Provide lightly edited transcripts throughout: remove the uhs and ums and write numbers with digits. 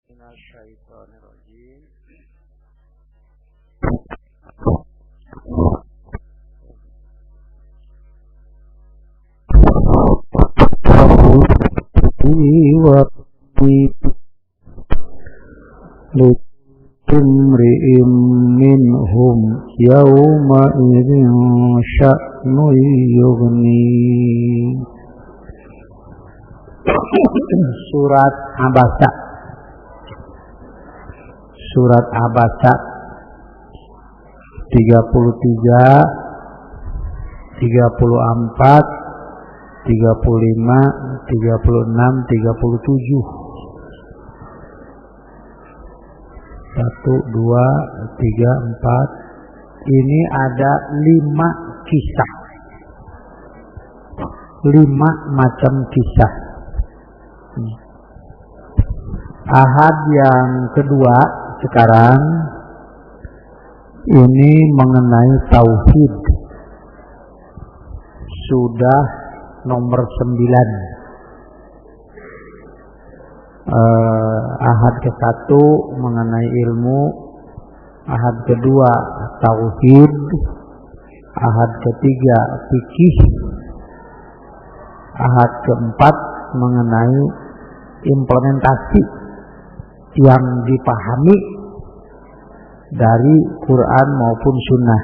Minasyaitonirrajim. Likumri'im minhum yawma idzin sya'nu yughni. Surat Abasa. Surat Abasa 33, 34, 35, 36, 37. 1, 2, 3, 4. Ini ada 5 kisah. 5 macam kisah. Ahad yang kedua sekarang ini mengenai tauhid. Sudah nomor 9. Ahad ke-1 mengenai ilmu, ahad kedua tauhid, ahad ketiga fikih, ahad keempat mengenai implementasi yang dipahami dari Quran maupun Sunnah,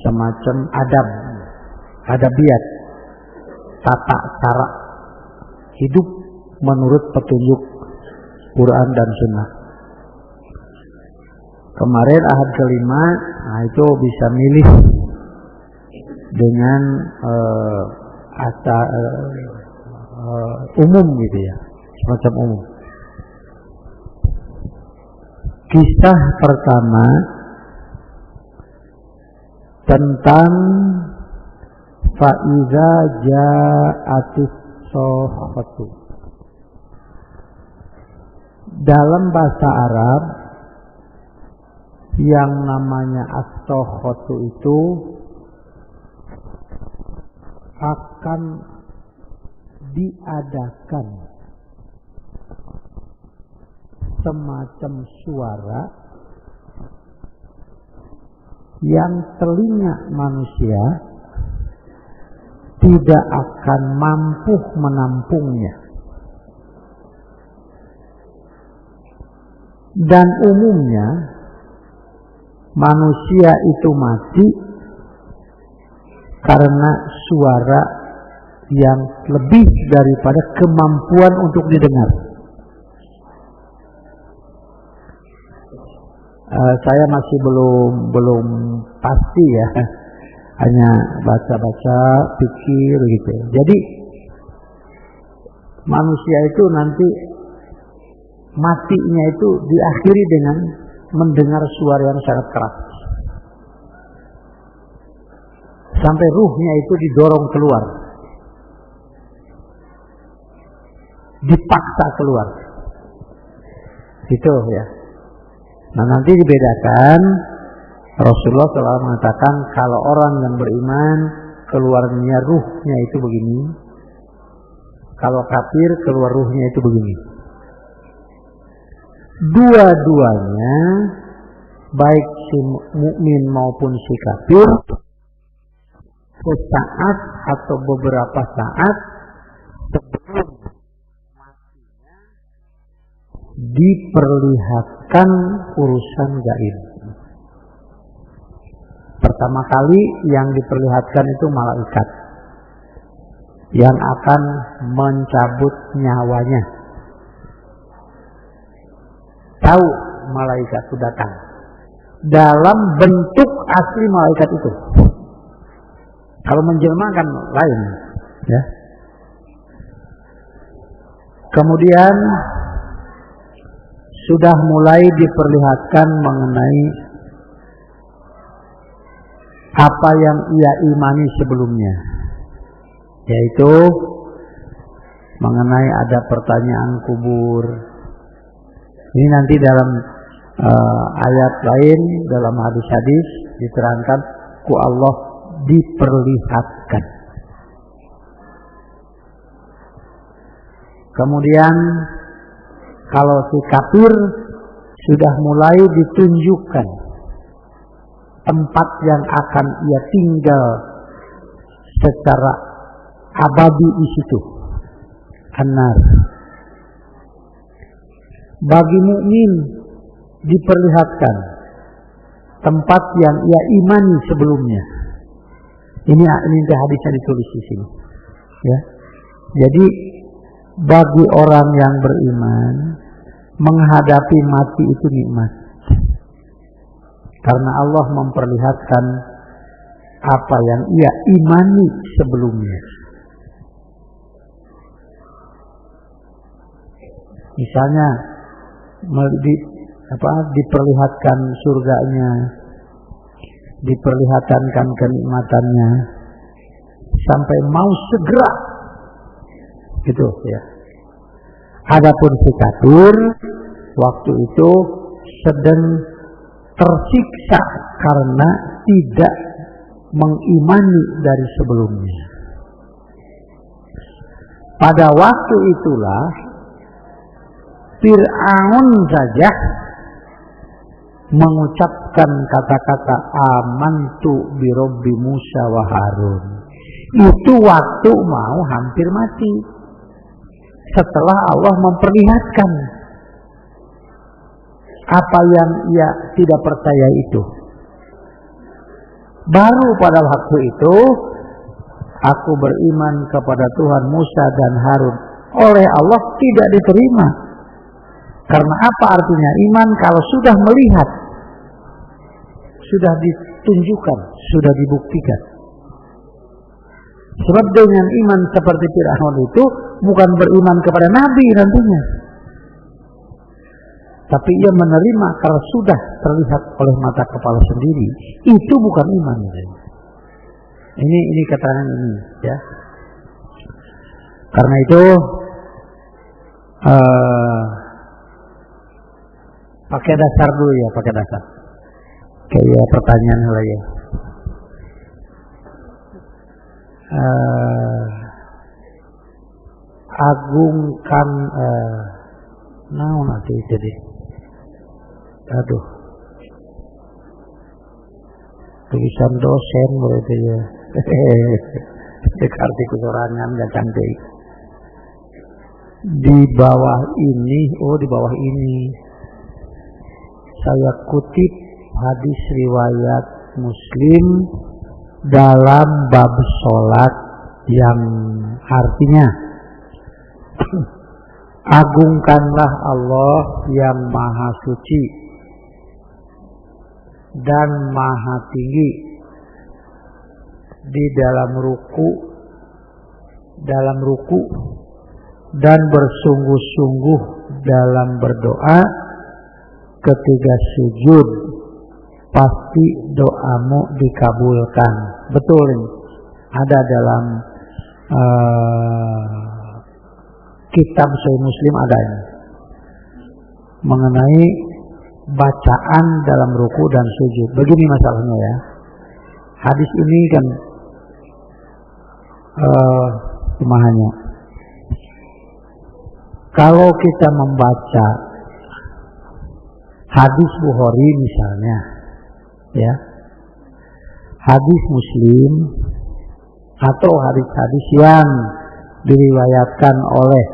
semacam adabiyat, tata cara hidup menurut petunjuk Quran dan Sunnah. Kemarin ahad kelima, itu bisa milih dengan umum gitu ya, semacam umum. Kisah pertama tentang faiza ja'atis sohatu. Dalam bahasa Arab yang namanya as-sohatu itu akan diadakan semacam suara yang telinga manusia tidak akan mampu menampungnya. Dan umumnya manusia itu mati karena suara yang lebih daripada kemampuan untuk didengar. Saya masih belum pasti ya, hanya baca-baca, pikir gitu. Jadi manusia itu nanti matinya itu diakhiri dengan mendengar suara yang sangat keras, sampai ruhnya itu didorong keluar, dipaksa keluar. Itu ya. Nah, nanti dibedakan. Rasulullah SAW mengatakan kalau orang yang beriman keluarnya ruhnya itu begini, kalau kafir keluar ruhnya itu begini. Dua-duanya, baik si mukmin maupun si kafir, sesaat atau beberapa saat sebelum matinya diperlihatkan urusan gaib. Pertama kali yang diperlihatkan itu malaikat yang akan mencabut nyawanya. Tahu malaikat itu datang dalam bentuk asli malaikat itu. Kalau menjelma kan lain, ya. Kemudian sudah mulai diperlihatkan mengenai apa yang ia imani sebelumnya, yaitu mengenai ada pertanyaan kubur. Ini nanti dalam ayat lain, dalam hadis-hadis diterangkan ku Allah diperlihatkan. Kemudian Kalau si kafir sudah mulai ditunjukkan tempat yang akan ia tinggal secara abadi di situ, an-nar. Bagi mukmin diperlihatkan tempat yang ia imani sebelumnya. Ini hadis yang ditulis di sini. Ya. Jadi bagi orang yang beriman menghadapi mati itu nikmat. Karena Allah memperlihatkan apa yang ia imani sebelumnya. Misalnya diperlihatkan surganya, diperlihatkan kenikmatannya, sampai mau segera, gitu ya. Adapun si kafir waktu itu sedang tersiksa karena tidak mengimani dari sebelumnya. Pada waktu itulah Fir'aun saja mengucapkan kata-kata amantu bi Rabbi Musa wa Harun. Itu waktu mau hampir mati. Setelah Allah memperlihatkan apa yang ia tidak percaya itu. Baru pada waktu itu aku beriman kepada Tuhan Musa dan Harun. Oleh Allah tidak diterima. Karena apa artinya iman kalau sudah melihat, sudah ditunjukkan, sudah dibuktikan. Sebab dengan iman seperti Fir'aun itu bukan beriman kepada Nabi nantinya, tapi ia menerima kalau sudah terlihat oleh mata kepala sendiri. Itu bukan iman. Ini keterangan ini, ya. Karena itu pakai dasar dulu ya, pakai dasar. Kayak pertanyaan lagi. Agungkan nanti jadi. Aduh. Tulisan dosen berarti ya. Arti kesorangan gak cantik. Di bawah ini saya kutip hadis riwayat Muslim dalam bab sholat yang artinya agungkanlah Allah yang maha suci dan maha tinggi di dalam ruku dan bersungguh-sungguh dalam berdoa. Ketika sujud pasti doamu dikabulkan. Betul ini. Ada dalam kitab Sahih Muslim ada ini. Mengenai bacaan dalam ruku dan sujud. Begini masalahnya ya. Hadis ini kan pemahamannya. Kalau kita membaca hadis Bukhari misalnya, ya, hadis Muslim atau hadis-hadis yang diriwayatkan oleh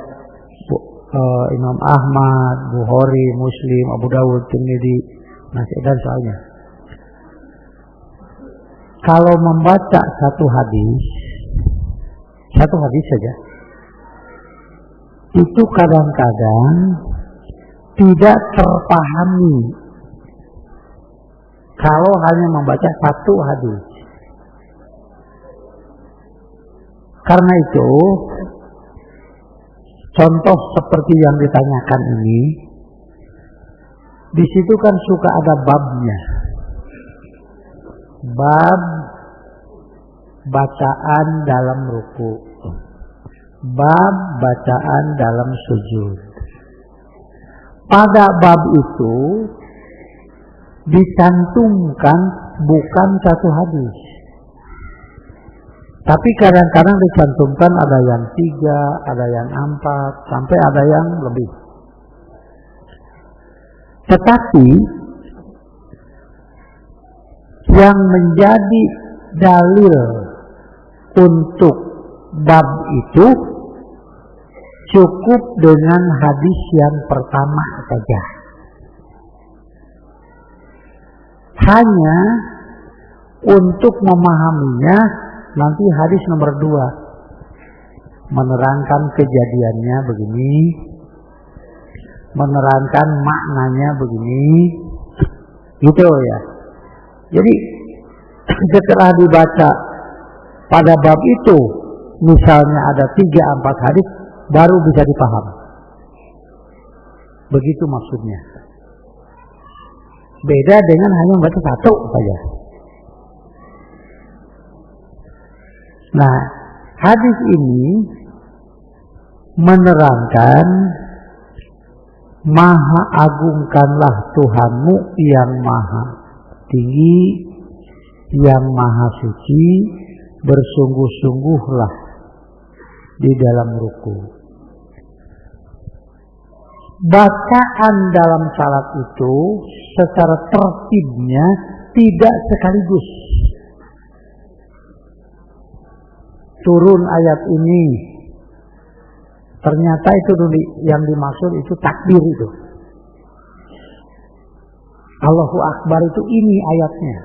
Imam Ahmad, Bukhari, Muslim, Abu Dawud, Tirmidzi, Nasai dan soalnya. Kalau membaca satu hadis saja, itu kadang-kadang tidak terpahami kalau hanya membaca satu hadis. Karena itu, contoh seperti yang ditanyakan ini, di situ kan suka ada babnya. Bab bacaan dalam ruku, bab bacaan dalam sujud. Pada bab itu dicantumkan bukan satu hadis, tapi kadang-kadang dicantumkan ada yang 3, ada yang 4, sampai ada yang lebih. Tetapi yang menjadi dalil untuk bab itu cukup dengan hadis yang pertama saja. Hanya untuk memahaminya nanti hadis nomor 2 menerangkan kejadiannya begini, menerangkan maknanya begini, gitu ya. Jadi setelah dibaca pada bab itu, misalnya ada 3-4 hadis, baru bisa dipaham. Begitu maksudnya. Beda dengan hanya membaca 1 saja. Nah, hadis ini menerangkan Maha agungkanlah Tuhanmu yang maha tinggi, yang maha suci, bersungguh-sungguhlah di dalam ruku. Bacaan dalam salat itu secara tertibnya tidak sekaligus. Turun ayat ini, ternyata itu yang dimaksud itu takbir itu. Allahu Akbar itu ini ayatnya.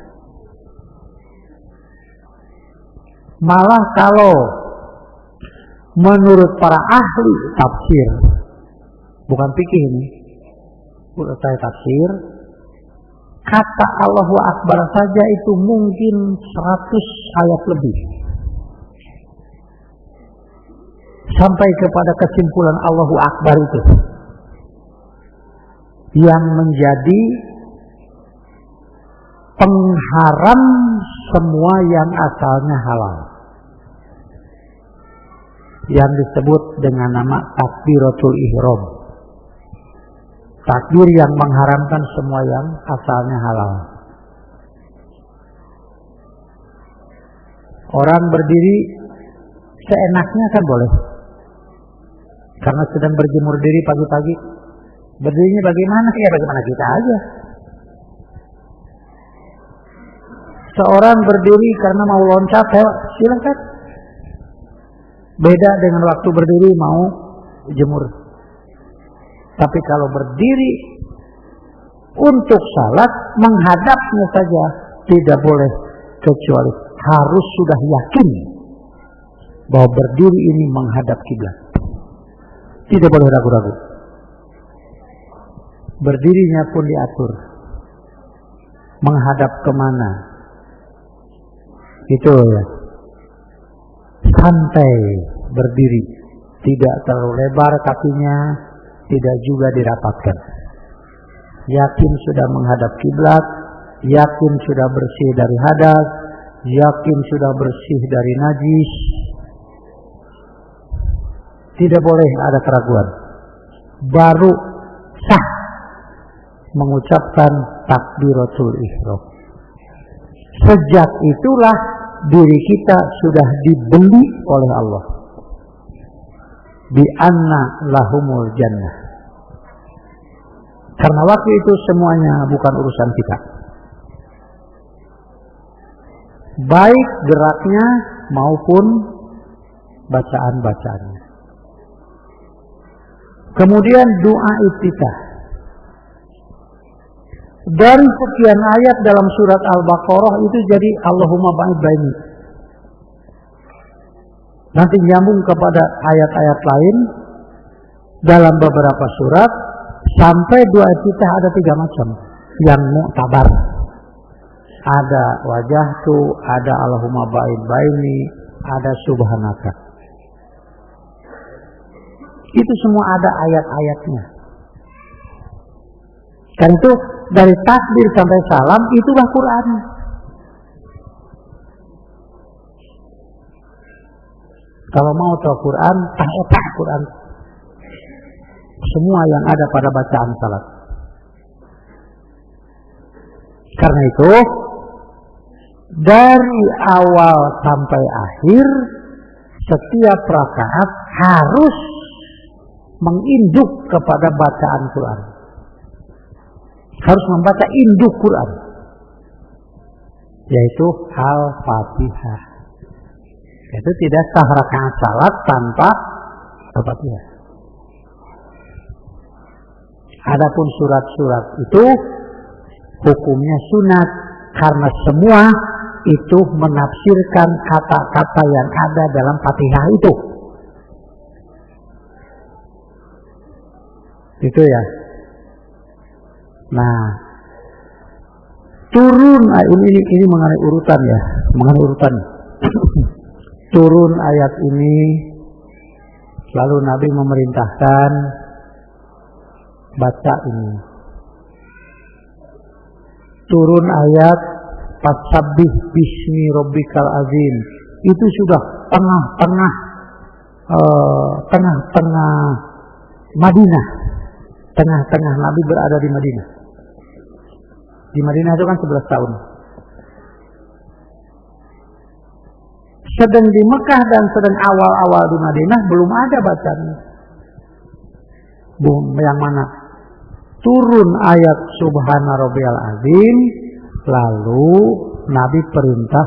Malah kalau menurut para ahli tafsir, bukan fikih ini, menurut saya tafsir, kata Allahu Akbar saja itu mungkin 100 ayat lebih. Sampai kepada kesimpulan Allahu Akbar itu yang menjadi pengharam semua yang asalnya halal, yang disebut dengan nama takbiratul ihram, takbir yang mengharamkan semua yang asalnya halal. Orang berdiri seenaknya kan boleh, karena sedang berjemur diri pagi-pagi. Berdirinya bagaimana? Ya bagaimana kita aja. Seorang berdiri karena mau loncat, silakan. Beda dengan waktu berdiri mau jemur. Tapi kalau berdiri untuk salat, menghadapnya saja tidak boleh, kecuali harus sudah yakin bahwa berdiri ini menghadap kiblat. Tidak boleh ragu-ragu. Berdirinya pun diatur. Menghadap kemana? Itu ya. Santai berdiri. Tidak terlalu lebar kakinya, tidak juga dirapatkan. Yakin sudah menghadap kiblat, yakin sudah bersih dari hadas, yakin sudah bersih dari najis. Tidak boleh ada keraguan. Baru sah mengucapkan takbiratul ihram. Sejak itulah diri kita sudah dibeli oleh Allah. Bi anna lahumul jannah. Karena waktu itu semuanya bukan urusan kita. Baik geraknya maupun bacaan-bacaannya. Kemudian doa iftitah. Dari sekian ayat dalam surat Al-Baqarah itu jadi Allahumma ba'id baini. Nanti nyambung kepada ayat-ayat lain dalam beberapa surat sampai doa iftitah ada 3 macam yang mu'tabar. Ada wajahtu, ada Allahumma ba'id baini, ada subhanaka. Itu semua ada ayat-ayatnya. Karena itu dari takbir sampai salam itulah Quran. Kalau mau tahu Quran, tak Quran. Semua yang ada pada bacaan salat. Karena itu dari awal sampai akhir setiap rakaat harus menginduk kepada bacaan Quran. harus membaca induk Quran, yaitu Al-Fatihah. Itu tidak sah rakaat salat tanpa Al-Fatihah. Adapun surat-surat itu hukumnya sunat karena semua itu menafsirkan kata-kata yang ada dalam Fatihah itu. Itu ya. Nah, turun ini mengenai urutan ya, mengenai urutan. Turun ayat ini, lalu Nabi memerintahkan baca ini. Turun ayat Fasabbih bismi rabbikal azim. Itu sudah tengah-tengah Madinah. Tengah-tengah Nabi berada di Madinah. Di Madinah itu kan 11 tahun. Sedang di Mekah dan sedang awal-awal di Madinah belum ada bacaan. Yang mana? Turun ayat Subhana Rabbiyal Azim, lalu Nabi perintah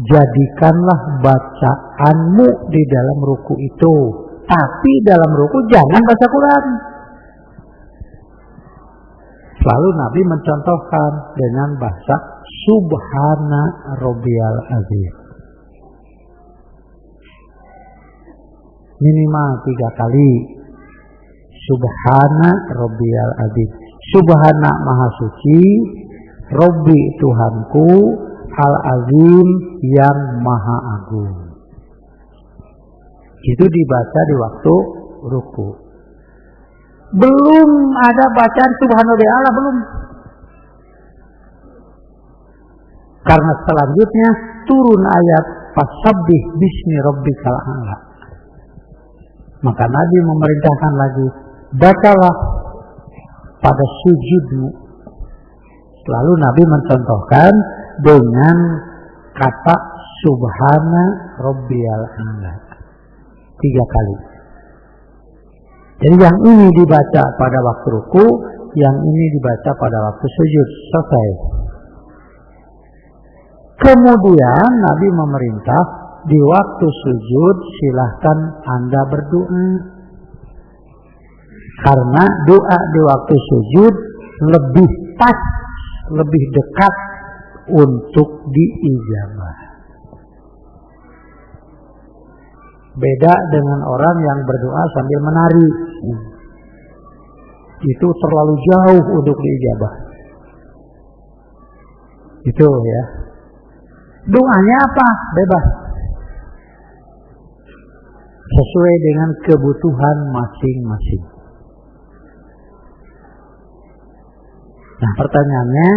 jadikanlah bacaanmu di dalam ruku itu. Tapi dalam ruku jangan baca Quran. Lalu Nabi mencontohkan dengan bahasa Subhana Rabbiyal Azim. Minimal 3 kali. Subhana Rabbiyal Azim. Subhana Maha Suci, Rabbi Tuhanku, Al-Azim yang Maha Agung. Itu dibaca di waktu ruku. Belum ada bacaan Subhanallah, belum. Karena selanjutnya turun ayat Fasabbih bismi rabbikal a'la. Maka Nabi memerintahkan lagi, bacalah pada sujudmu. Lalu Nabi mencontohkan dengan kata Subhana Rabbiyal a'la 3 kali. Jadi yang ini dibaca pada waktu ruku, yang ini dibaca pada waktu sujud. Selesai. Kemudian Nabi memerintah di waktu sujud silahkan Anda berdoa. Karena doa di waktu sujud lebih pas, lebih dekat untuk diijabah. Beda dengan orang yang berdoa sambil menari. Itu terlalu jauh untuk diijabah. Itu ya. Doanya apa? Bebas. Sesuai dengan kebutuhan masing-masing. Nah, pertanyaannya,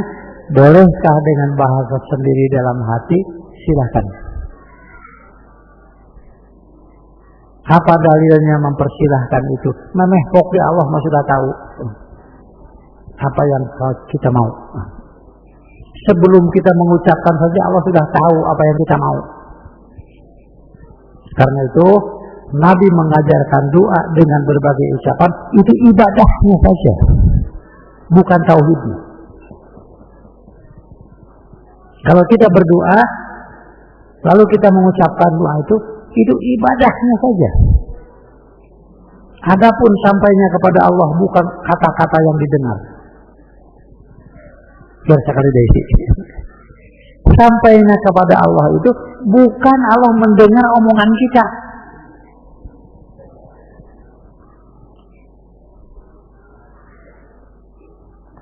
bolehkah dengan bahasa sendiri dalam hati? Silakan. Apa dalilnya mempersilahkan itu? Memeh pokoknya Allah sudah tahu apa yang kita mau. Sebelum kita mengucapkan saja Allah sudah tahu apa yang kita mau. Karena itu Nabi mengajarkan doa dengan berbagai ucapan, itu ibadahnya saja, bukan tauhidnya. Kalau kita berdoa lalu kita mengucapkan doa itu ibadahnya saja. Adapun sampainya kepada Allah bukan kata-kata yang didengar. Biar sekali desi. Sampainya kepada Allah itu bukan Allah mendengar omongan kita.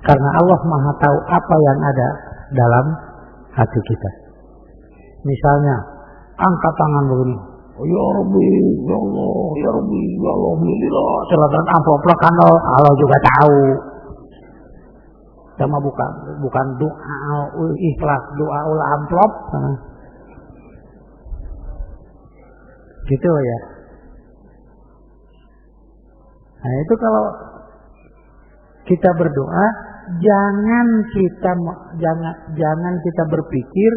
Karena Allah Maha tahu apa yang ada dalam hati kita. Misalnya, angkat tangan begini. Ya Rabbi, ya Allah, ya Rabbi, ya Allah, alhamdulillah. Selatan amplop kan Allah juga tahu. Sama bukan doa ikhlas, doa ulah amplop. Gitu ya. Nah itu kalau kita berdoa, jangan kita berpikir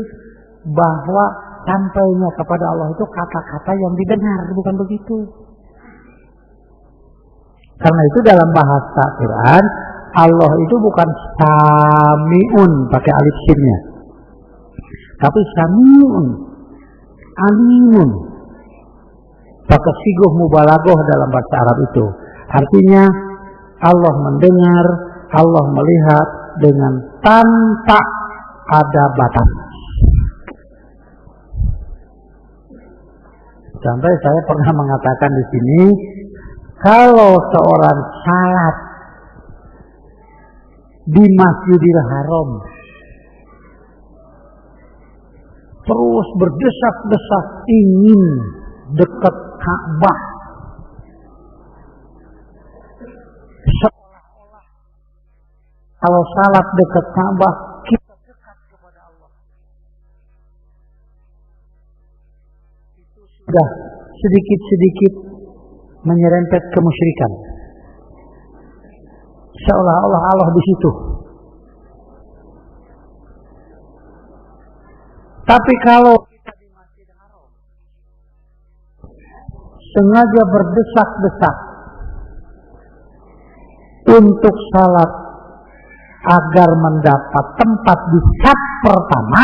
bahwa sampainya kepada Allah itu kata-kata yang didengar, bukan begitu. Karena itu dalam bahasa Quran Allah itu bukan sami'un pakai alif sinnya, tapi sami'un, alimun, pakai sigoh mubalaghah dalam bahasa Arab itu. Artinya Allah mendengar, Allah melihat dengan tanpa ada batas. Sampai saya pernah mengatakan di sini, kalau seorang salat di Masjidil Haram terus berdesak-desak ingin dekat Ka'bah, seolah-olah kalau salat dekat Ka'bah kita dekat kepada Allah, itu sudah sedikit-sedikit menyerempet kemusyrikan. Seolah-olah Allah di situ. Tapi kalau kita di Masjidil Haram sengaja berdesak-desak untuk salat agar mendapat tempat di saf pertama,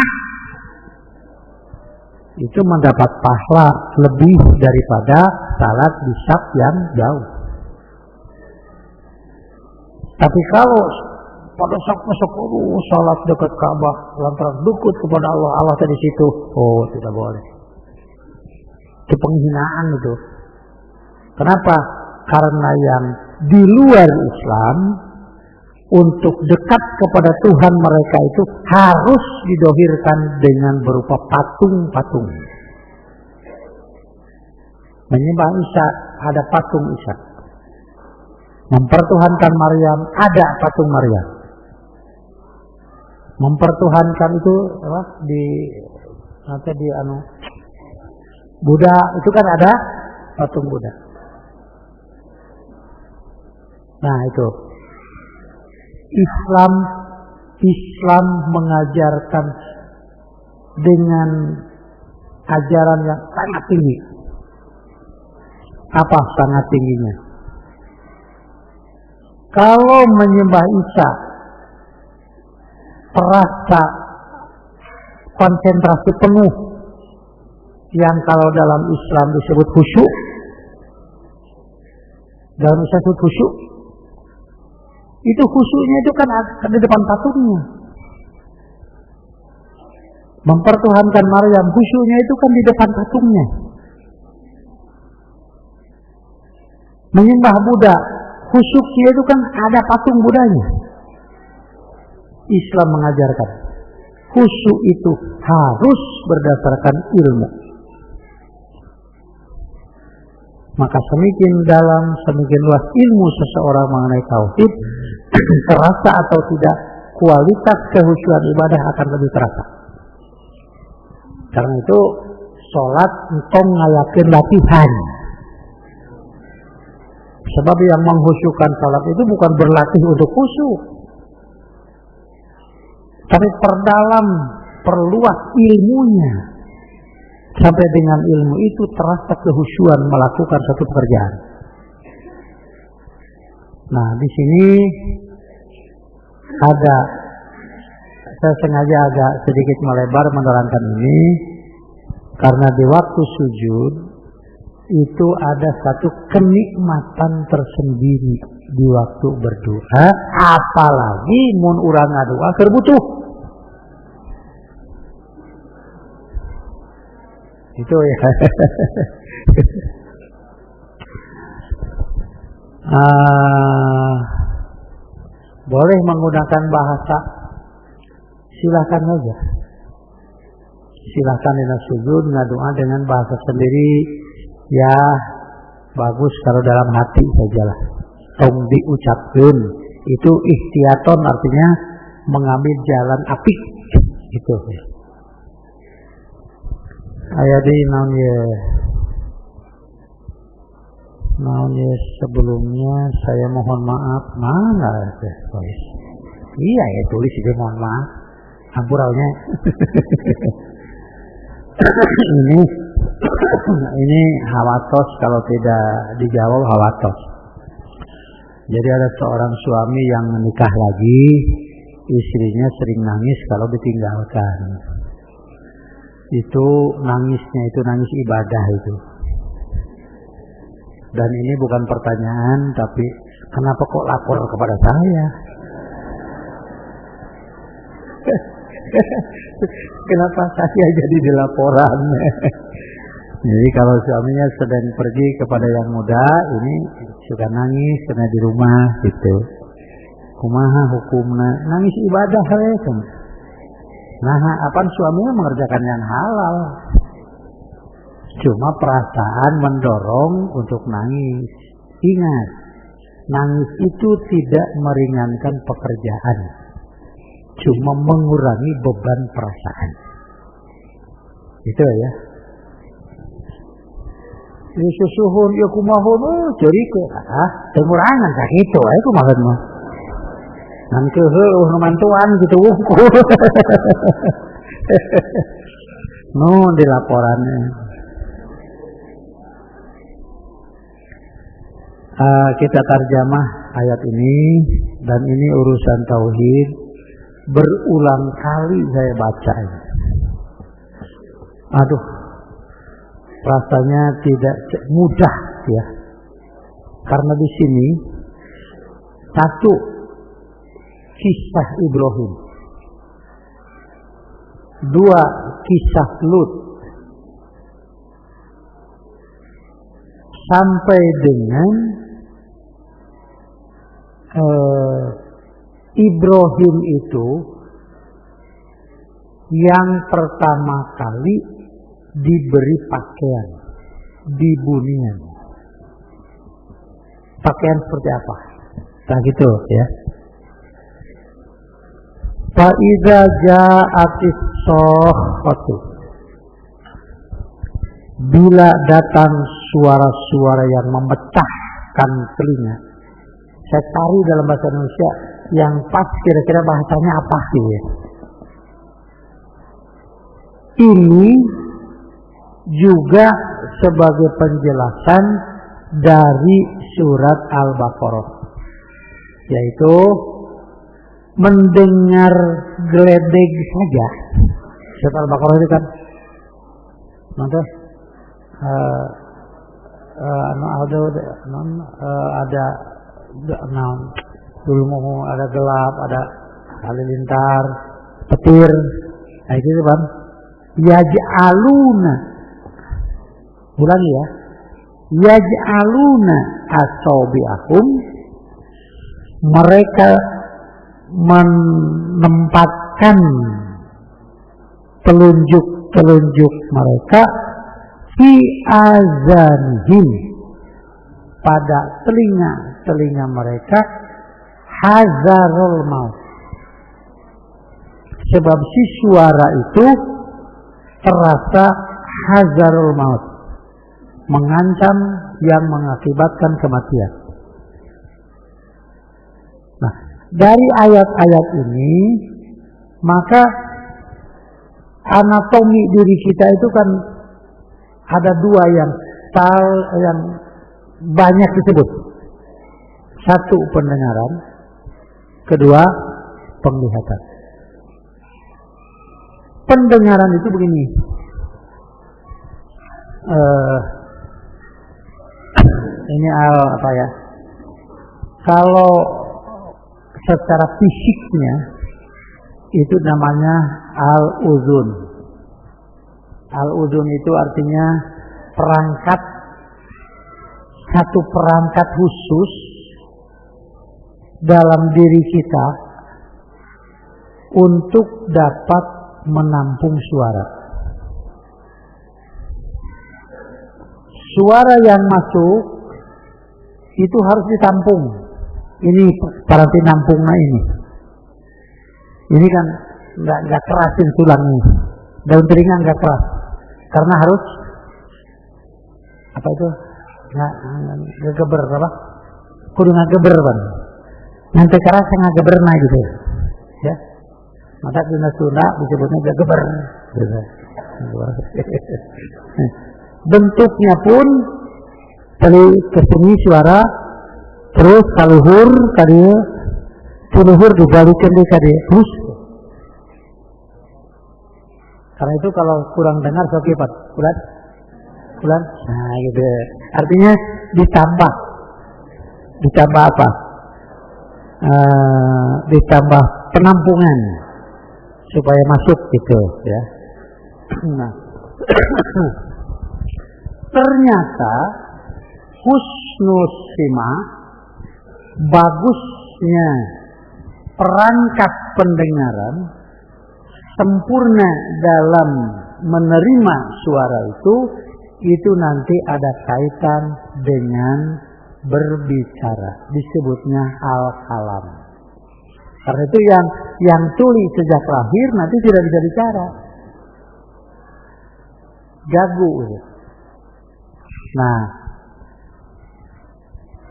itu mendapat pahala lebih daripada salat di saf yang jauh. Tapi kalau pada saat salat dekat Ka'bah lantaran dukut kepada Allah, Allah di situ, oh tidak boleh. Itu penghinaan itu. Kenapa? Karena yang di luar Islam untuk dekat kepada Tuhan mereka itu harus didohirkan dengan berupa patung-patung. Menyembah Isa, ada patung Isa. Mempertuhankan Maryam, ada patung Maryam. Mempertuhankan itu apa? Di Buddha itu kan ada patung Buddha. Nah itu Islam mengajarkan dengan ajaran yang sangat tinggi. Apa sangat tingginya? Kalau menyembah Isa terasa konsentrasi penuh yang kalau dalam Islam disebut khusyuk, dalam Islam disebut khusyuk, itu khusyuknya itu kan di depan patungnya. Mempertuhankan Maryam, khusyuknya itu kan di depan patungnya. Menyembah Buddha, khusyuknya itu kan ada patung Budanya. Islam mengajarkan khusyuk itu harus berdasarkan ilmu. Maka semakin luas ilmu seseorang mengenai tauhid, terasa atau tidak, kualitas kehusyuan ibadah akan lebih terasa. Karena itu sholat entong ngayakeun latihan. Sebab yang menghusyukkan salat itu bukan berlatih untuk khusyuk, tapi perluas ilmunya. Sampai dengan ilmu itu terasa kehusyuan melakukan satu pekerjaan. Nah, di sini saya sengaja agak sedikit melebar menerangkan ini, karena di waktu sujud itu ada satu kenikmatan tersendiri di waktu berdoa, apalagi mun urang ngadoa keur butuh. Itu ya. Boleh menggunakan bahasa, silakan aja. Silakan dengan sujud ngadoa dengan bahasa sendiri. Ya bagus kalau dalam hati sajalah. Tong diucapkeun. Itu ikhtiaton, artinya mengambil jalan apik. Itu. Ayat di naon ye sebelumnya saya mohon maaf. Mana teh tulis? Iya ya tulis itu mohon maaf. Hampuraunya. Ini hawatos, kalau tidak dijawab hawatos. Jadi ada seorang suami yang menikah lagi, istrinya sering nangis kalau ditinggalkan. Itu nangisnya itu nangis ibadah itu. Dan ini bukan pertanyaan, tapi kenapa kok lapor kepada saya? Kenapa saya jadi dilaporan? Jadi kalau suaminya sedang pergi kepada yang muda, ini suka nangis karena di rumah gitu. Kumaha hukumna nangis ibadah kan. Nah, apa suaminya mengerjakan yang halal? Cuma perasaan mendorong untuk nangis. Ingat, nangis itu tidak meringankan pekerjaan. Cuma mengurangi beban perasaan. Itu ya. Susuhun ya kumahun jadi ke pengurangan sakitu aja kumaha mah. Nan keuheuh nu mantuan gitu wungkul. Di laporannya. Kita tarjamah ayat ini, dan ini urusan tauhid. Berulang kali saya baca ini. Aduh, rasanya tidak mudah ya. Karena di sini satu kisah Ibrahim, dua kisah Lut, sampai dengan Ibrahim itu yang pertama kali diberi pakaian di bunian. Pakaian seperti apa? Nah gitu ya. Fa idza ja'atis shakhatu, bila datang suara-suara yang memecahkan telinga. Saya cari dalam bahasa Indonesia yang pas kira-kira bahasanya apa sih ya. Ini juga sebagai penjelasan dari surat Al-Baqarah, yaitu mendengar geledeg saja. Surat Al-Baqarah itu kan ada dulu mau ada gelap, ada halilintar, petir, nah itu kan yaj'aluna, ulangi ya, yaj'aluna asabi'ahum, mereka menempatkan telunjuk mereka fi azanihim, pada telinga mereka, hazarul maut, sebab si suara itu terasa hazarul maut, mengancam yang mengakibatkan kematian. Nah, dari ayat-ayat ini maka anatomi diri kita itu kan ada dua yang banyak disebut. Satu pendengaran, kedua penglihatan. Pendengaran itu begini. Ini apa ya? Kalau secara fisiknya itu namanya al-uzun. Al-uzun itu artinya satu perangkat khusus dalam diri kita untuk dapat menampung suara. Suara yang masuk itu harus ditampung. Ini berarti nampungnya ini. Ini kan nggak kerasin tulangnya. Daun telinga nggak keras, karena harus apa itu? Nggak geber apa? Kudu ngageber kan? Nanti keras ngageber naik gitu. Ya. Maka di Sunda disebutnya ngageber. Gitu. Bentuknya pun dari kesini suara Terus kaluhur tadi luhur dibalikin di tadi terus. Karena itu kalau kurang dengar sokipat bulan. Nah gitu. Artinya ditambah apa? Ditambah penampungan supaya masuk gitu ya. Nah, ternyata husnul simah, bagusnya perangkat pendengaran, sempurna dalam menerima suara itu nanti ada kaitan dengan berbicara, disebutnya al-kalam. Karena itu yang tuli sejak lahir nanti tidak bisa bicara, gagu. Nah,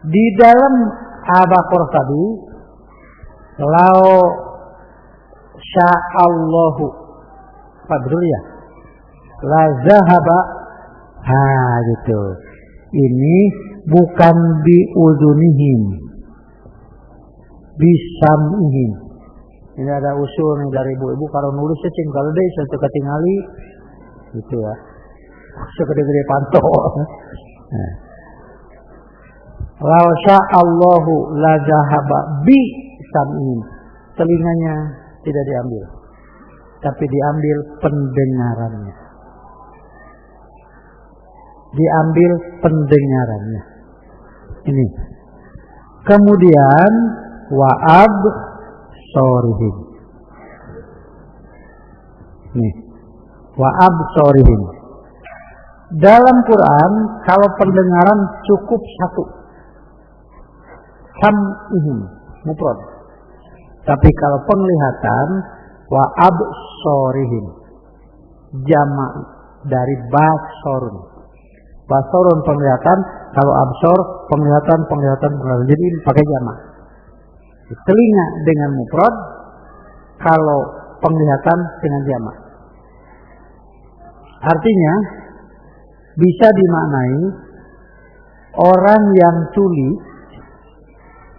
di dalam Al-Baqarah tadi, lau sya'allahu fadrul ya, la zahaba, gitu. Ini bukan biudunihim, bisamihim. Ini ada usul nih dari ibu-ibu kalau nulis cing kalau deh satu ketingali gitu ya. Segede-gede panto. Law sya'allahu la zahaba bi sam'in. Telinganya tidak diambil, tapi diambil pendengarannya. Diambil pendengarannya. Ini. Kemudian wa'ab sorihim. Nih. Wa'ab sorihim. Dalam Quran kalau pendengaran cukup satu. Sam'ihim. Mufrad. Tapi kalau penglihatan wa'ab sorihim. Jama' dari basorun. Basorun penglihatan, kalau absor penglihatan. Jadi pakai jama'. Telinga dengan mufrad, kalau penglihatan dengan jama'. Artinya bisa dimaknai orang yang tuli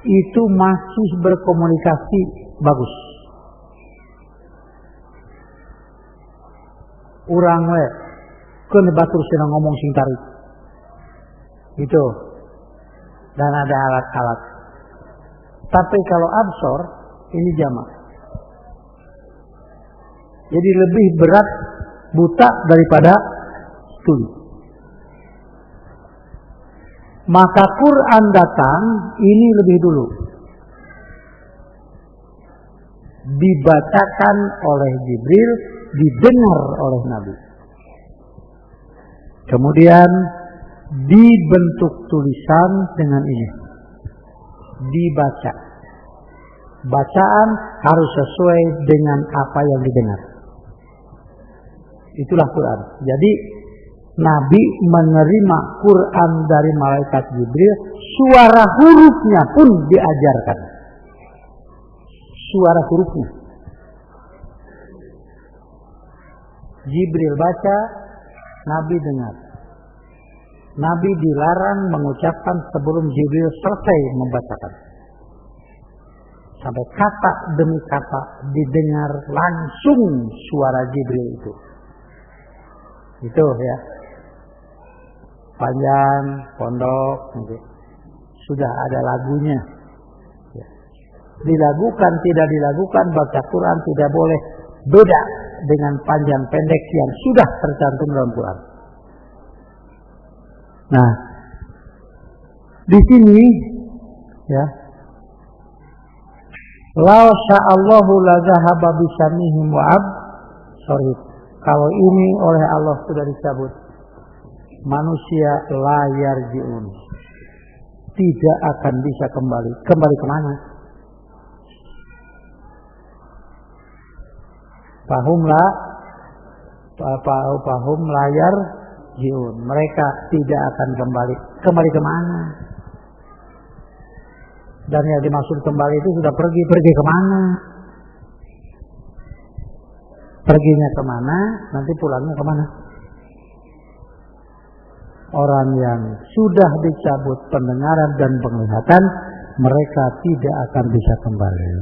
itu masih berkomunikasi bagus. Urang we keun batur sina ngomong sing tarik. Gitu. Dan ada alat-alat. Tapi kalau absor ini jama'. Jadi lebih berat buta daripada tuli. Maka Quran datang ini lebih dulu. Dibacakan oleh Jibril, didengar oleh Nabi. Kemudian dibentuk tulisan dengan ini. Dibaca. Bacaan harus sesuai dengan apa yang didengar. Itulah Quran. Jadi Nabi menerima Quran dari malaikat Jibril, suara hurufnya pun diajarkan. Suara hurufnya. Jibril baca, Nabi dengar. Nabi dilarang mengucapkan sebelum Jibril selesai membacakan. Sampai kata demi kata didengar langsung suara Jibril itu. Itu ya. Panjang, pondok, gitu. Sudah ada lagunya. Ya. Dilagukan, tidak dilagukan, baca Quran tidak boleh beda dengan panjang pendek yang sudah tercantum dalam Quran. Nah, di sini ya, la sya'allahu la zahaba bisamihim wa'ab. Sorry, kalau ini oleh Allah sudah dicabut. Manusia layar jiun, tidak akan bisa kembali kemana? Pahum layar jiun, mereka tidak akan kembali kemana? Dan yang dimaksud kembali itu sudah pergi kemana? Perginya kemana? Nanti pulangnya kemana? Orang yang sudah dicabut pendengaran dan penglihatan mereka tidak akan bisa kembali.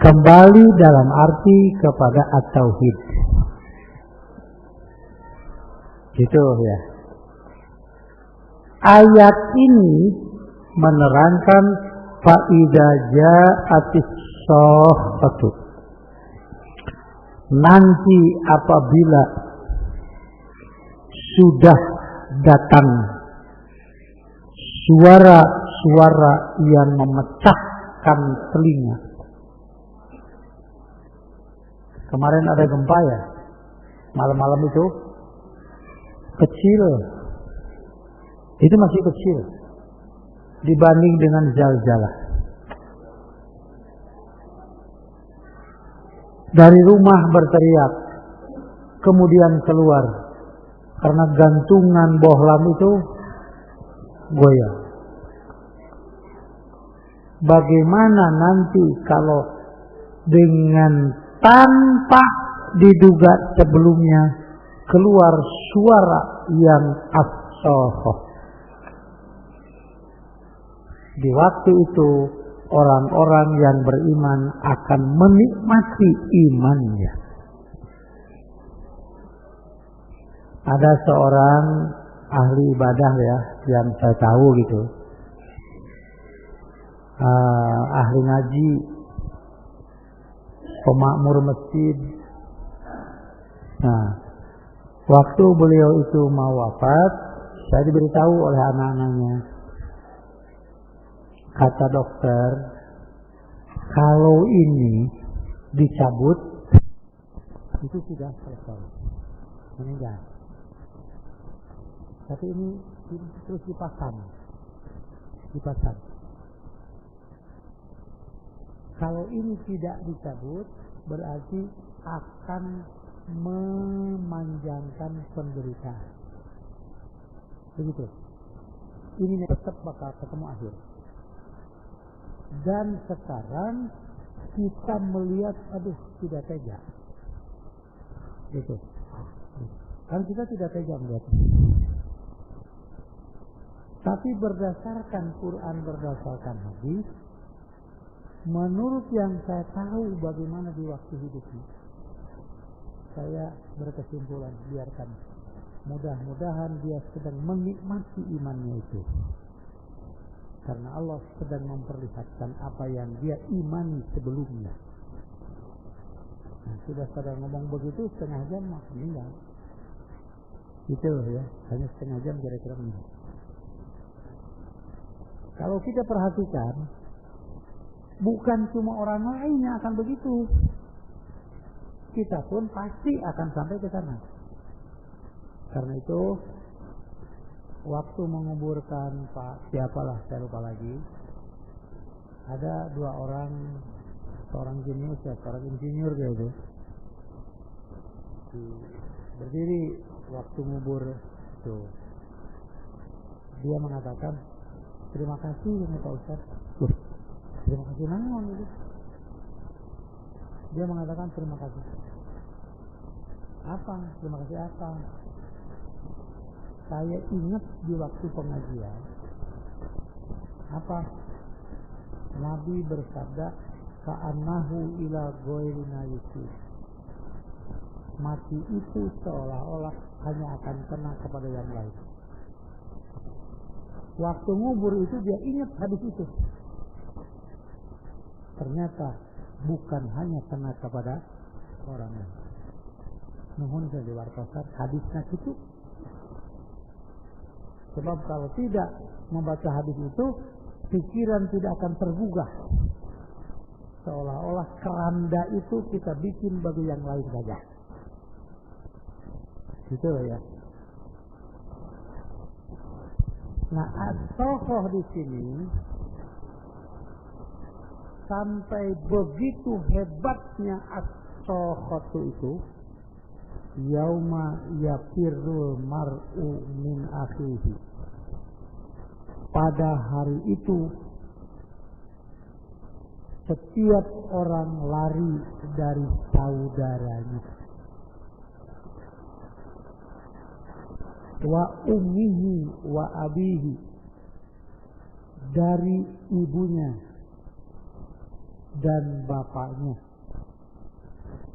Kembali dalam arti kepada at-tauhid. Gitu ya. Ayat ini menerangkan fa'idza ja'atis shakhatu. Nanti apabila sudah datang suara-suara yang memecahkan telinga. Kemarin ada gempa ya, malam-malam itu kecil, itu masih kecil dibanding dengan zalzalah. Dari rumah berteriak, kemudian keluar karena gantungan bohlam itu goyang. Bagaimana nanti kalau dengan tanpa diduga sebelumnya keluar suara yang as-shakhah? Di waktu itu orang-orang yang beriman akan menikmati imannya. Ada seorang ahli ibadah ya, yang saya tahu gitu, ahli ngaji, pemakmur masjid. Nah, waktu beliau itu mau wafat, saya diberitahu oleh anak-anaknya, kata dokter, kalau ini dicabut itu sudah selesai, meninggal. Tapi ini terus dipasang. Kalau ini tidak dicabut, berarti akan memanjangkan penderitaan. Begitu. Ini tetap bakal ketemu akhir. Dan sekarang kita melihat, aduh, tidak tega. Gitu. Kan kita tidak tega melihat. Tapi berdasarkan Quran, berdasarkan hadis, menurut yang saya tahu bagaimana di waktu hidupnya, saya berkesimpulan, biarkan. Mudah-mudahan dia sedang menikmati imannya itu. Karena Allah sedang memperlihatkan apa yang dia imani sebelumnya. Nah, sudah pada ngomong begitu, setengah jam meninggal. Gitu ya, hanya setengah jam kira-kira meninggal. Kalau kita perhatikan, bukan cuma orang lain yang akan begitu, kita pun pasti akan sampai ke sana. Karena itu, waktu menguburkan Pak siapalah, saya lupa lagi, ada dua orang, seorang jenius ya, seorang insinyur gitu, berdiri waktu ngubur itu, dia mengatakan, terima kasih Pak Ustaz. Terima kasih naon itu. Dia mengatakan terima kasih. Apa? Terima kasih apa? Saya ingat di waktu pengajian, apa? Nabi bersabda, ka'annahu ila ghairina yusir. Mati itu seolah-olah hanya akan kena kepada yang lain. Waktu ngubur itu dia ingat hadis itu. Ternyata bukan hanya kena kepada orang lain. Nuhun saya diwartakan hadisnya itu. Sebab kalau tidak membaca hadis itu, pikiran tidak akan tergugah. Seolah-olah keranda itu kita bikin bagi yang lain saja. Gitu ya. Nah, as-shakhah di sini sampai begitu hebatnya as-shakhah itu, yauma yafirrul mar'u min akhihi. Pada hari itu setiap orang lari dari saudaranya. Wa ummihi wa abihi, dari ibunya dan bapaknya,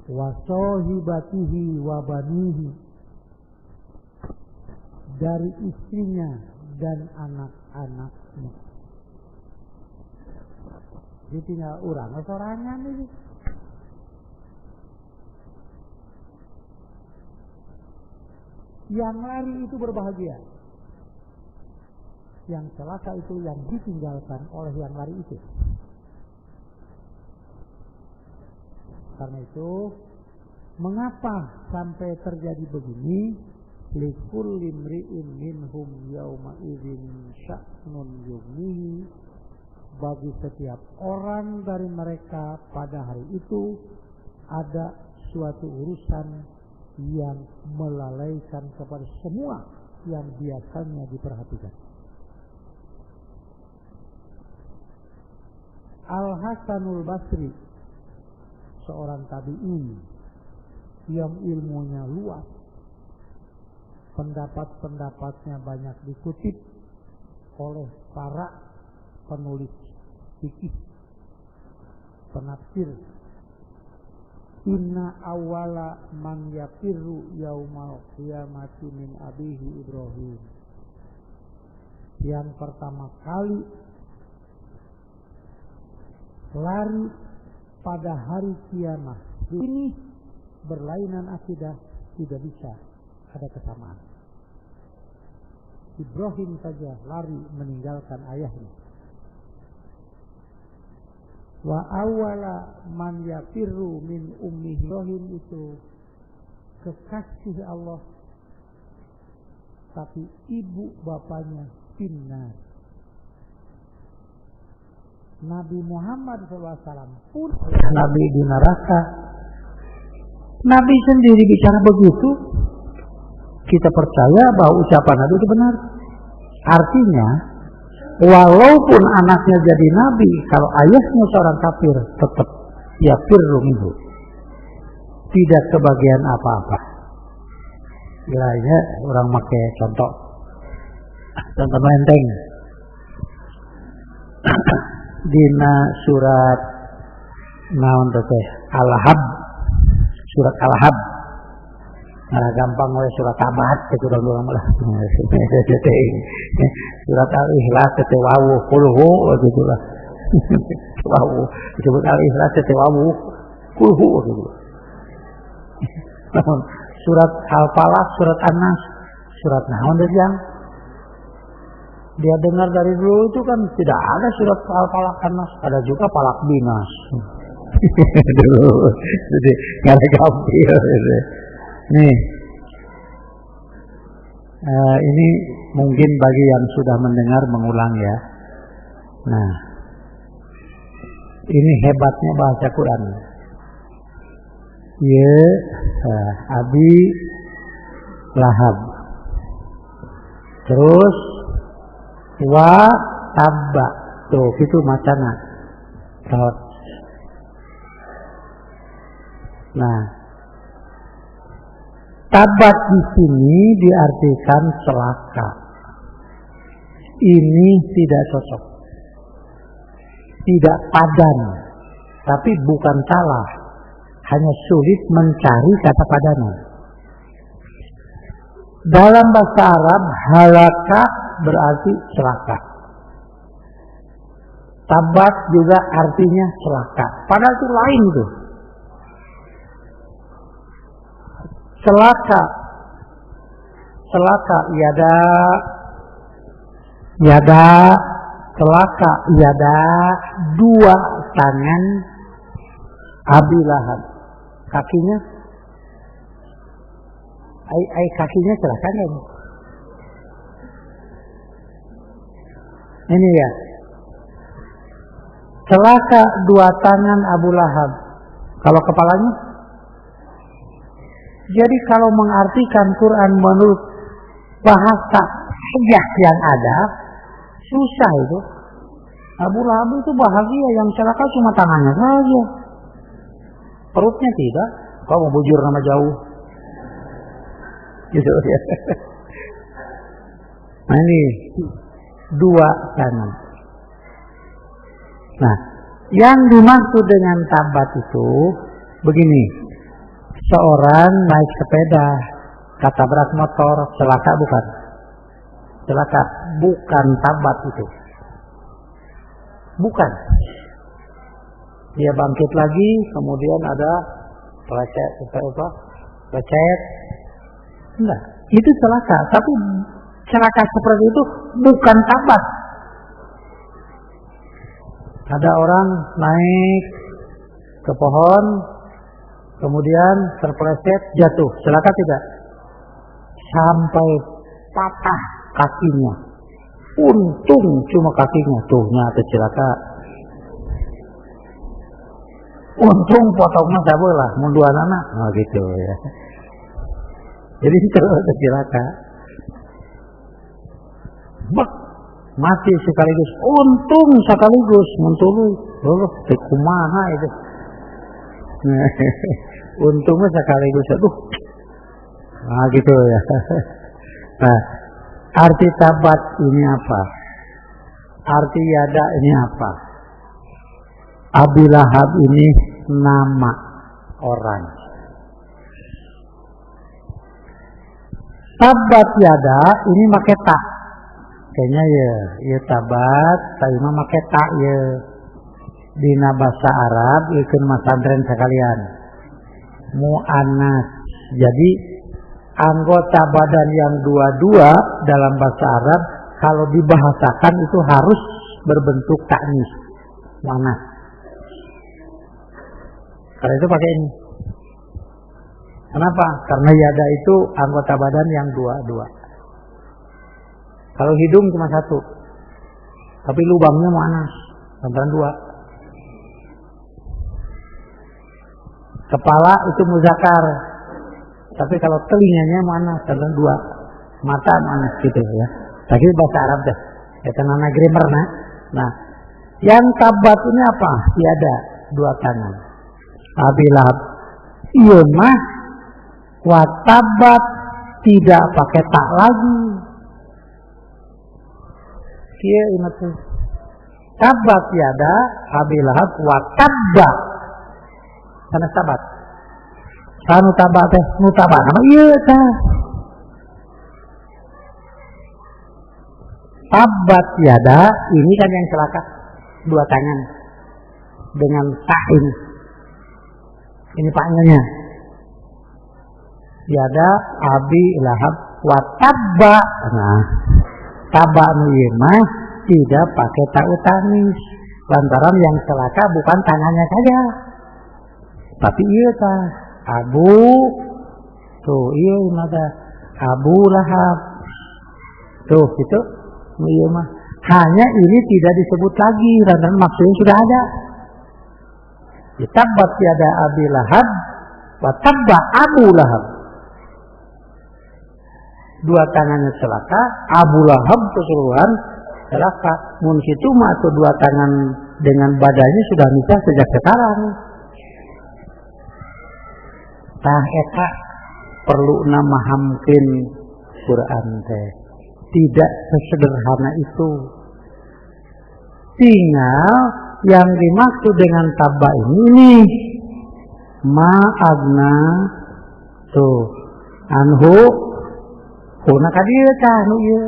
wa sahibatihi wa banihi, dari istrinya dan anak-anaknya. Jadi tinggal urang sorangan ini. Yang lari itu berbahagia. Yang celaka itu yang ditinggalkan oleh yang lari itu. Karena itu, mengapa sampai terjadi begini? Likulli imri'in minhum yauma idzin sya'nun yughnihi, bagi setiap orang dari mereka pada hari itu ada suatu urusan yang melalaikan kepada semua yang biasanya diperhatikan. Al-Hasanul Basri, seorang tabi'in yang ilmunya luas, pendapat-pendapatnya banyak dikutip oleh para penulis fikih, penafsir. Inna awala man yafirru yaumal qiyamati min abihi Ibrahim. Yang pertama kali lari pada hari kiamat ini berlainan akidah, tidak bisa ada kesamaan. Ibrahim saja lari meninggalkan ayahnya. Wa awala man yafirru min ummihi, Ibrahim itu kekasih Allah, tapi ibu bapaknya finnar. Nabi Muhammad SAW pun Nabi di neraka. Nabi sendiri bicara begitu, kita percaya bahwa ucapan Nabi itu benar. Artinya, walaupun anaknya jadi Nabi, kalau ayahnya seorang kafir, tetap yafirru minhu, tidak kebagian apa-apa. Bilanya orang pakai contoh menteng. Dina surat naon teh Al-Lahab, surat Al-Lahab. Nah, gampang oleh surat Tabat itu udah lah. Surat Al-Ikhlas teh wawu kulhu gitu lah. Wawu disebut Al-Ikhlas teh wawu kulhu gitu. Surat Al-Falaq, surat An-Nas, surat naon teh yang dia dengar dari dulu itu kan tidak ada surat Al-Falaq An-Nas, ada juga Falaq Binas. Dulu, jadi nggak ada gampil. Nih, ini mungkin bagi yang sudah mendengar mengulang ya. Nah, ini hebatnya bahasa Quran. Ya, Abi Lahab. Terus wa tabba, tuh itu macana. Nah, tabat di sini diartikan celaka. Ini tidak cocok, tidak padan, tapi bukan salah, hanya sulit mencari kata padannya. Dalam bahasa Arab, halaka berarti celaka. Tabat juga artinya celaka. Padahal itu lain tuh. Celaka, celaka, yada, dua tangan Abi Lahab. Kakinya, kakinya celaka nggak? Ini ya, celaka dua tangan Abu Lahab. Kalau kepalanya? Jadi kalau mengartikan Quran menurut bahasa yang ada, susah itu. Abu Lahab itu bahagia, yang celaka cuma tangannya saja. Perutnya tidak. Kau mau bujur nama jauh. Gitu ya. Nah ini dua tangan. Nah, yang dimaksud dengan tabat itu begini. Seorang naik sepeda, ketabrak motor, celaka bukan? Celaka, bukan tabat itu. Bukan. Dia bangkit lagi, kemudian ada lecet. Enggak, itu celaka. Tapi celaka seperti itu bukan tabat. Ada orang naik ke pohon, kemudian terpeleset, jatuh. Celaka tidak? Sampai patah kakinya. Untung cuma kakinya. Tuh, nyata celaka. Untung potongnya tak boleh lah, mau dua anak. Oh gitu ya. Jadi itu celaka. Bak, mati sekaligus. Untung sekaligus. Muntulu. Loh, kumaha itu. Untungnya sekaligus. Aduh. Nah gitu ya. Nah, arti tabat ini apa? Arti yada ini apa? Abi Lahab ini nama orang. Tabat yada ini make tak. Kayaknya ya tabat, tapi mah make tak ya. Dina bahasa Arab ikut masantren sekalian. Mu'annas. Jadi anggota badan yang dua-dua dalam bahasa Arab kalau dibahasakan itu harus berbentuk ta'nis. Mu'annas. Karena itu pakai ini. Kenapa? Karena yada itu anggota badan yang dua-dua. Kalau hidung cuma satu, tapi lubangnya mu'annas, antara dua. Kepala itu muzakkar, tapi kalau telinganya mu'annas, antara dua. Mata mu'annas gitu ya. Tapi bahasa Arab deh. Itu namanya grammar nah. Nah, yang tabat ini apa? Tiada, dua tangan. Abi Lahab. Iya mah watabat tidak pakai tak lagi. Kia ingat tuh. Tabat tiada Abi Lahab watabat. Sana tabat. Sanu tabat teh, nu tabat. Nama iya tah. Tabat tiada ini kan yang celaka dua tangan dengan tak ini. Ini panggilnya. Tiada Abi Lahab watabba. Nah, tabba mah tidak pakai tak utamis. Lantaran yang celaka bukan tangannya saja, tapi iya tah Abu. Tuh iya ada Abu Lahab. Tuh gitu. Iya mah. Hanya ini tidak disebut lagi, lantaran maksudnya sudah ada. Tabat tiada Abi Lahab wa tabba Abu Lahab. Dua tangannya celaka, Abu Lahab keseluruhan celaka. Mun situ mah atau dua tangan dengan badannya sudah misah sejak sekarang. Tah eta perlu namahamkeun Quran teh. Tidak sesederhana itu. Tinggal yang dimaksud dengan tabba ini ma'agna tuh anhu huna kadieu tah nu ieu.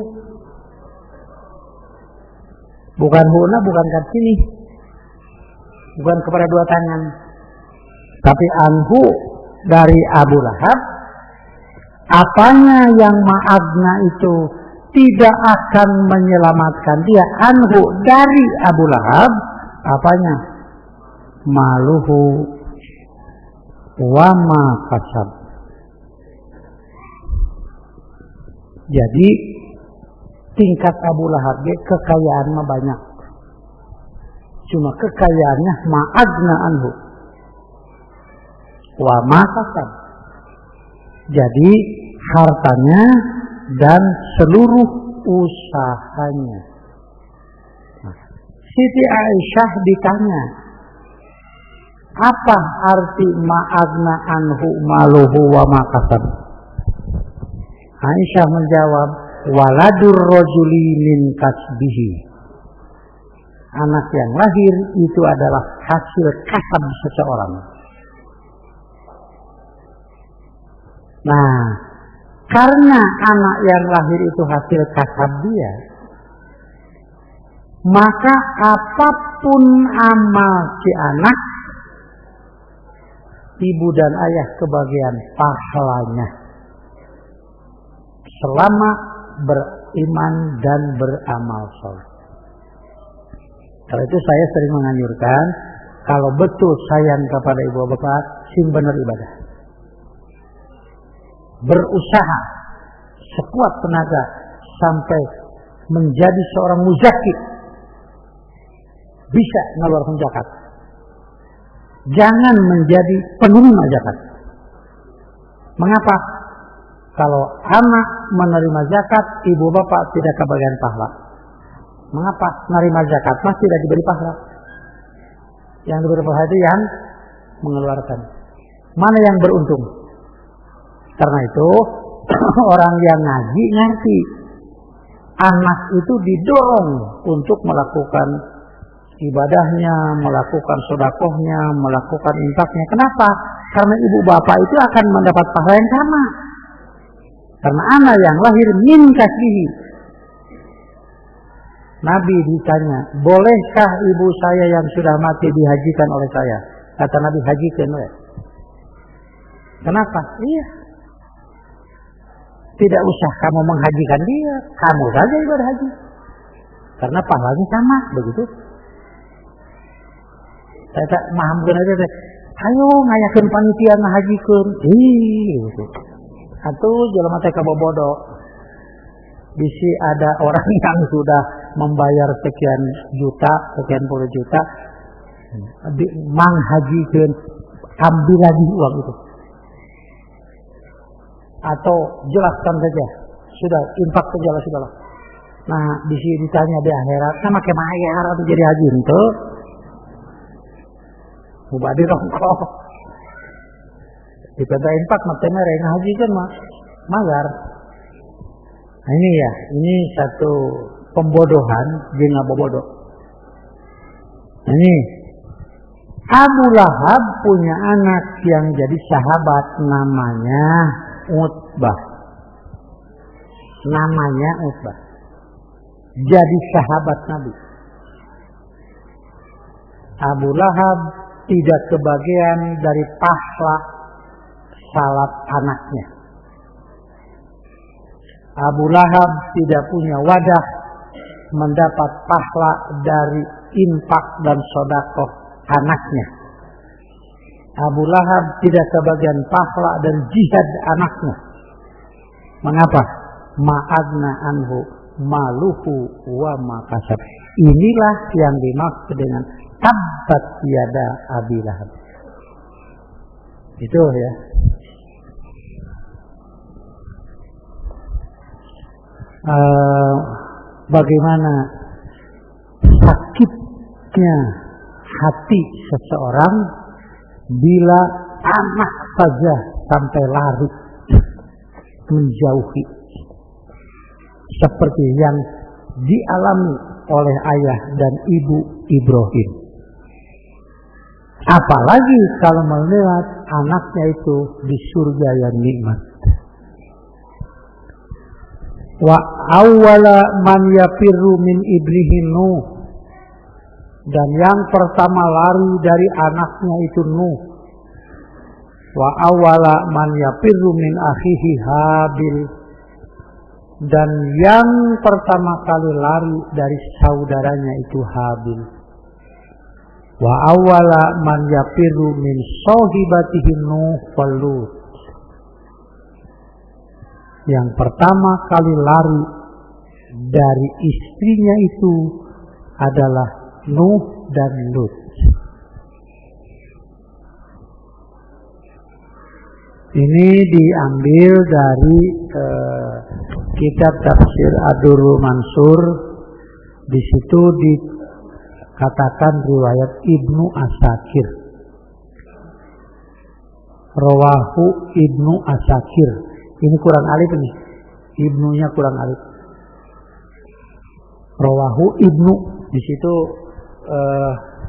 Bukan huna, bukan kat sini. Bukan kepada dua tangan. Tapi anhu dari Abu Lahab. Apanya yang ma'agna itu tidak akan menyelamatkan dia. Anhu dari Abu Lahab. Apanya? Maluhu wa ma kasab. Jadi tingkat Abu Lahab kekayaan mah banyak. Cuma kekayaannya ma'agna anhu wa ma kasab. Jadi hartanya dan seluruh usahanya. Siti Aisyah ditanya, apa arti ma'agna anhu maluhu wa makasab? Aisyah menjawab, waladur rajuli min kasbihi. anak yang lahir itu adalah hasil kasab seseorang. Nah, karena anak yang lahir itu hasil kasab dia, maka apapun amal si anak, ibu dan ayah kebagian pahalanya selama beriman dan beramal saleh. Kalau itu saya sering menganjurkan, kalau betul sayang kepada ibu bapak, benar ibadah. Berusaha sekuat tenaga sampai menjadi seorang muzaki, bisa mengeluarkan zakat. Jangan menjadi penerima zakat. Mengapa? Kalau anak menerima zakat, ibu bapak tidak kebagian pahala. Mengapa? Menerima zakat masih tidak diberi pahala. Yang diberi pahala itu yang mengeluarkan. Mana yang beruntung? Karena itu orang yang ngaji ngerti anak itu didorong untuk melakukan ibadahnya, melakukan sedekahnya, melakukan infaknya. Kenapa? Karena ibu bapak itu akan mendapat pahala yang sama. Karena anak yang lahir min kasbihi. Nabi ditanya, bolehkah ibu saya yang sudah mati dihajikan oleh saya? Kata Nabi, hajikan. Kenapa? Iya. Tidak usah kamu menghajikan dia, kamu saja ibadah haji. Karena pahalanya sama, begitu. Saya tak paham benar aja. Ayo ngayakeun panitia ngahajikeun. Gitu. Atau jelema teh kabobodo. Bisi ada orang yang sudah membayar sekian juta, sekian puluh juta, menghajikeun, ambil lagi uang itu. Atau jelaskan saja, sudah infak saja lah sudah. Nah, di sini ditanya di akhirat, sama kayak mayar atau jadi haji itu, mubadi rongkok. Dipeta infak, matanya reng haji kan mayar. Nah ini ya, ini satu pembodohan, jangan bobodoh. Nah, ini Abu Lahab punya anak yang jadi sahabat namanya Utbah. Namanya Utbah. Jadi sahabat Nabi. Abu Lahab tidak kebagian dari pahala salat anaknya. Abu Lahab tidak punya wadah mendapat pahala dari infak dan sedekah anaknya. Abu Lahab tidak kebagian pahala dan jihad anaknya. Mengapa? Ma'adna anhu maluhu wa makasab. Inilah yang dimaksud dengan tabbat yada Abi Lahab. Itu ya. Bagaimana sakitnya hati seseorang bila anak saja sampai lari menjauhi, seperti yang dialami oleh ayah dan ibu Ibrahim. Apalagi kalau melihat anaknya itu di surga yang nikmat. Wa awwala man yafirru min ibrihi Nuh. Dan yang pertama lari dari anaknya itu Nuh. Wa awwala man yafirru min akhihi Habil. Dan yang pertama kali lari dari saudaranya itu Habil. Wa awwala man yafirru min sahibatihi Nuh wal Lut. Yang pertama kali lari dari istrinya itu adalah Nuh dan Lut. Ini diambil dari kitab tafsir Ad-Durrul Mansur. Di situ dikatakan riwayat Ibnu Asakir. Rawahu Ibnu Asakir. Ini kurang alif nih. Ibnunya kurang alif. Rawahu Ibnu. Di situ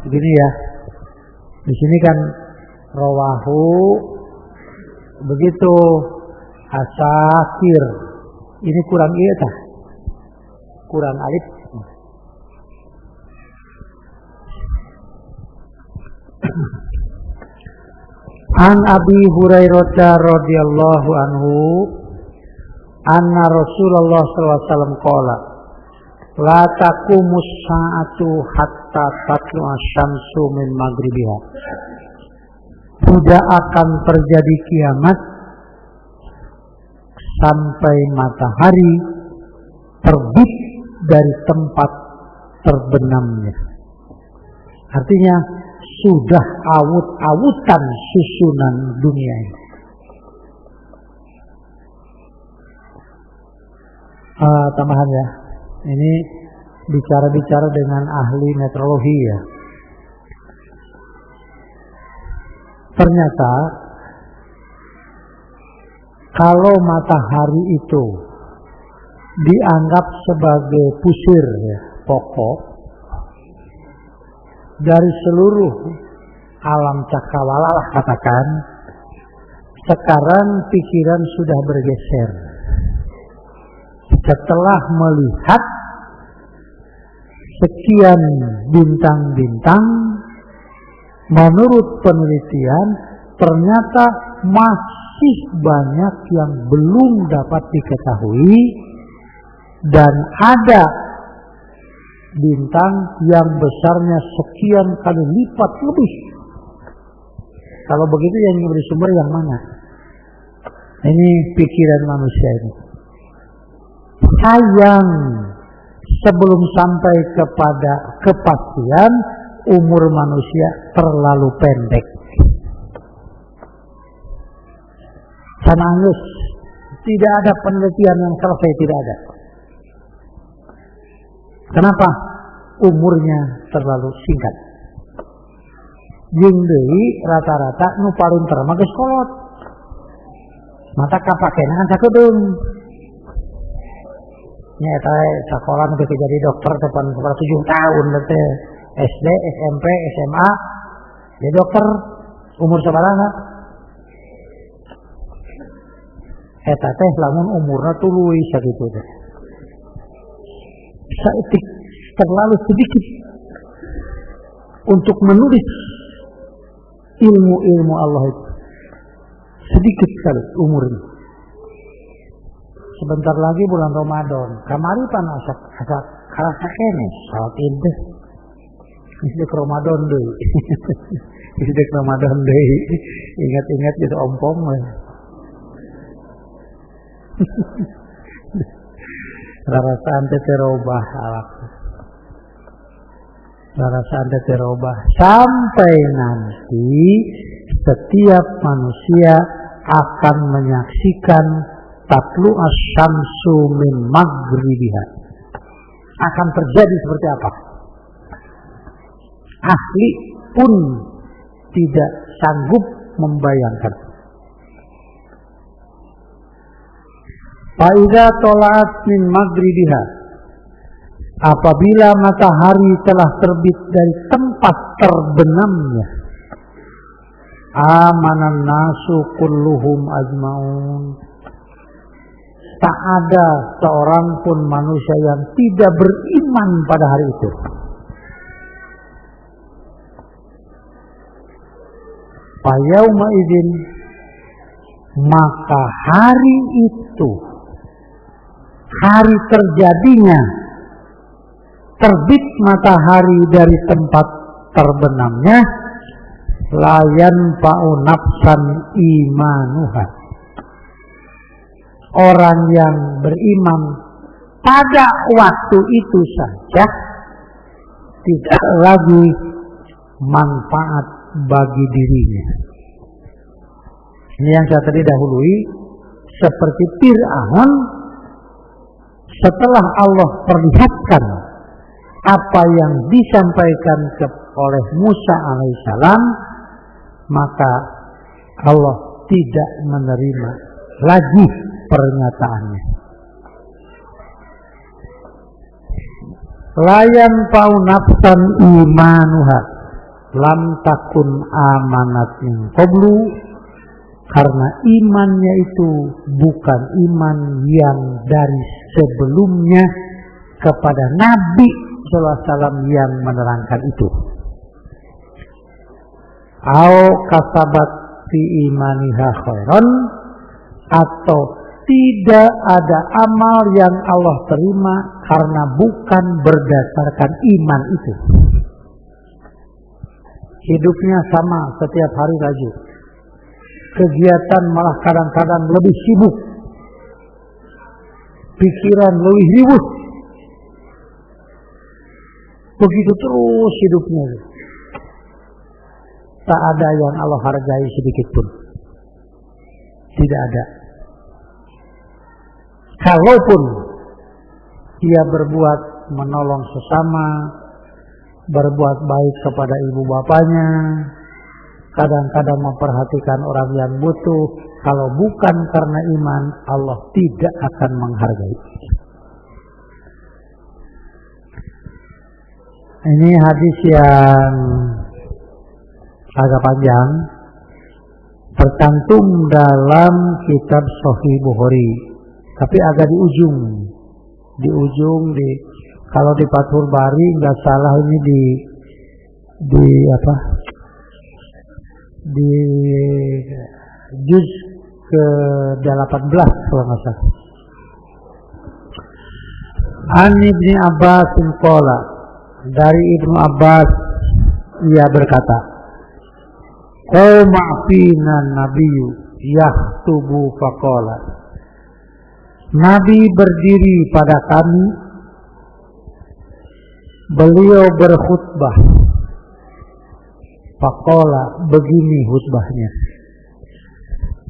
begini ya. Di sini kan rawahu begitu asakir. Ini kurang iya tah? Kurang alif. An Abi Hurairah radhiyallahu anhu anna Rasulullah sallallahu alaihi wasallam qala la taqumus sa'atu hatta tatlu asy-syamsu min maghribiha. Tidak akan terjadi kiamat sampai matahari terbit dari tempat terbenamnya. Artinya sudah awut-awutan susunan dunia ini. Tambahan ya, ini bicara-bicara dengan ahli meteorologi ya. Ternyata kalau matahari itu dianggap sebagai pusir ya, pokok dari seluruh alam cakrawala lah katakan, sekarang pikiran sudah bergeser. Setelah melihat sekian bintang-bintang, menurut penelitian ternyata masih banyak yang belum dapat diketahui dan ada bintang yang besarnya sekian kali lipat lebih. Kalau begitu yang diberi sumber yang mana? Ini pikiran manusia ini. Sayang, sebelum sampai kepada kepastian, umur manusia terlalu pendek. Sanangus, tidak ada penelitian yang selesai, tidak ada. Kenapa? Umurnya terlalu singkat. Jeung deui rata-rata nu paling terma geus kolot. Mata kapakena kan sakedeung. Nya eta sakola nu jadi dokter depan 7 tahun teh. SD, SMP, SMA. Jadi dokter umur sabaraha? Eta teh lamun umurna tuluy sakitu teh. Saeutik terlalu sedikit untuk menulis ilmu-ilmu Allah itu. Sedikit sekali umurnya. Sebentar lagi bulan Ramadan. Kamari pan asa karasa kene salat Id. Isdek Ramadan deui. Isdek Ramadan deui. Ingat-ingat gitu ompong we. Rarasaan teh terubah alak. Rarasaan teh terubah sampai nanti setiap manusia akan menyaksikan tatlu asy-syamsu min maghribiha. Akan terjadi seperti apa? Ahli pun tidak sanggup membayangkan. Fa'idza tola'at min maghribiha, apabila matahari telah terbit dari tempat terbenamnya, amanan nasu kulluhum ajmaun, tak ada seorang pun manusia yang tidak beriman pada hari itu. Fayauma idzin, maka hari itu, hari terjadinya terbit matahari dari tempat terbenamnya, layan fa'u nafsan imanuha. Orang yang beriman pada waktu itu saja tidak lagi manfaat bagi dirinya. Ini yang saya tadi dahului, seperti Fir'aun setelah Allah perlihatkan apa yang disampaikan oleh Musa alaihissalam, maka Allah tidak menerima lagi pernyataannya. Layan pau nafsan imanuha lam takun amanat min qablu, karena imannya itu bukan iman yang dari sebelumnya kepada Nabi sallallahu alaihi wasallam yang menerangkan itu. Au kasabat fi imaniha khairan, atau tidak ada amal yang Allah terima karena bukan berdasarkan iman itu. Hidupnya sama setiap hari rajin, kegiatan malah kadang-kadang lebih sibuk, pikiran lebih ribut, begitu terus hidupnya. Tak ada yang Allah hargai sedikit pun, tidak ada. Kalaupun dia berbuat menolong sesama, berbuat baik kepada ibu bapaknya, kadang-kadang memperhatikan orang yang butuh, kalau bukan karena iman, Allah tidak akan menghargai. Ini hadis yang agak panjang, tercantum dalam kitab Sahih Bukhari, tapi agak di ujung kalau di Fathul Bari nggak salah ini di apa, di juz ke-18 kalau nggak salah. An Ibnu Abbas qala, dari Ibnu Abbas ia berkata, qama fina nabiyyu yaktubu faqala, Nabi berdiri pada kami, beliau berkhutbah. Faqala, begini khutbahnya,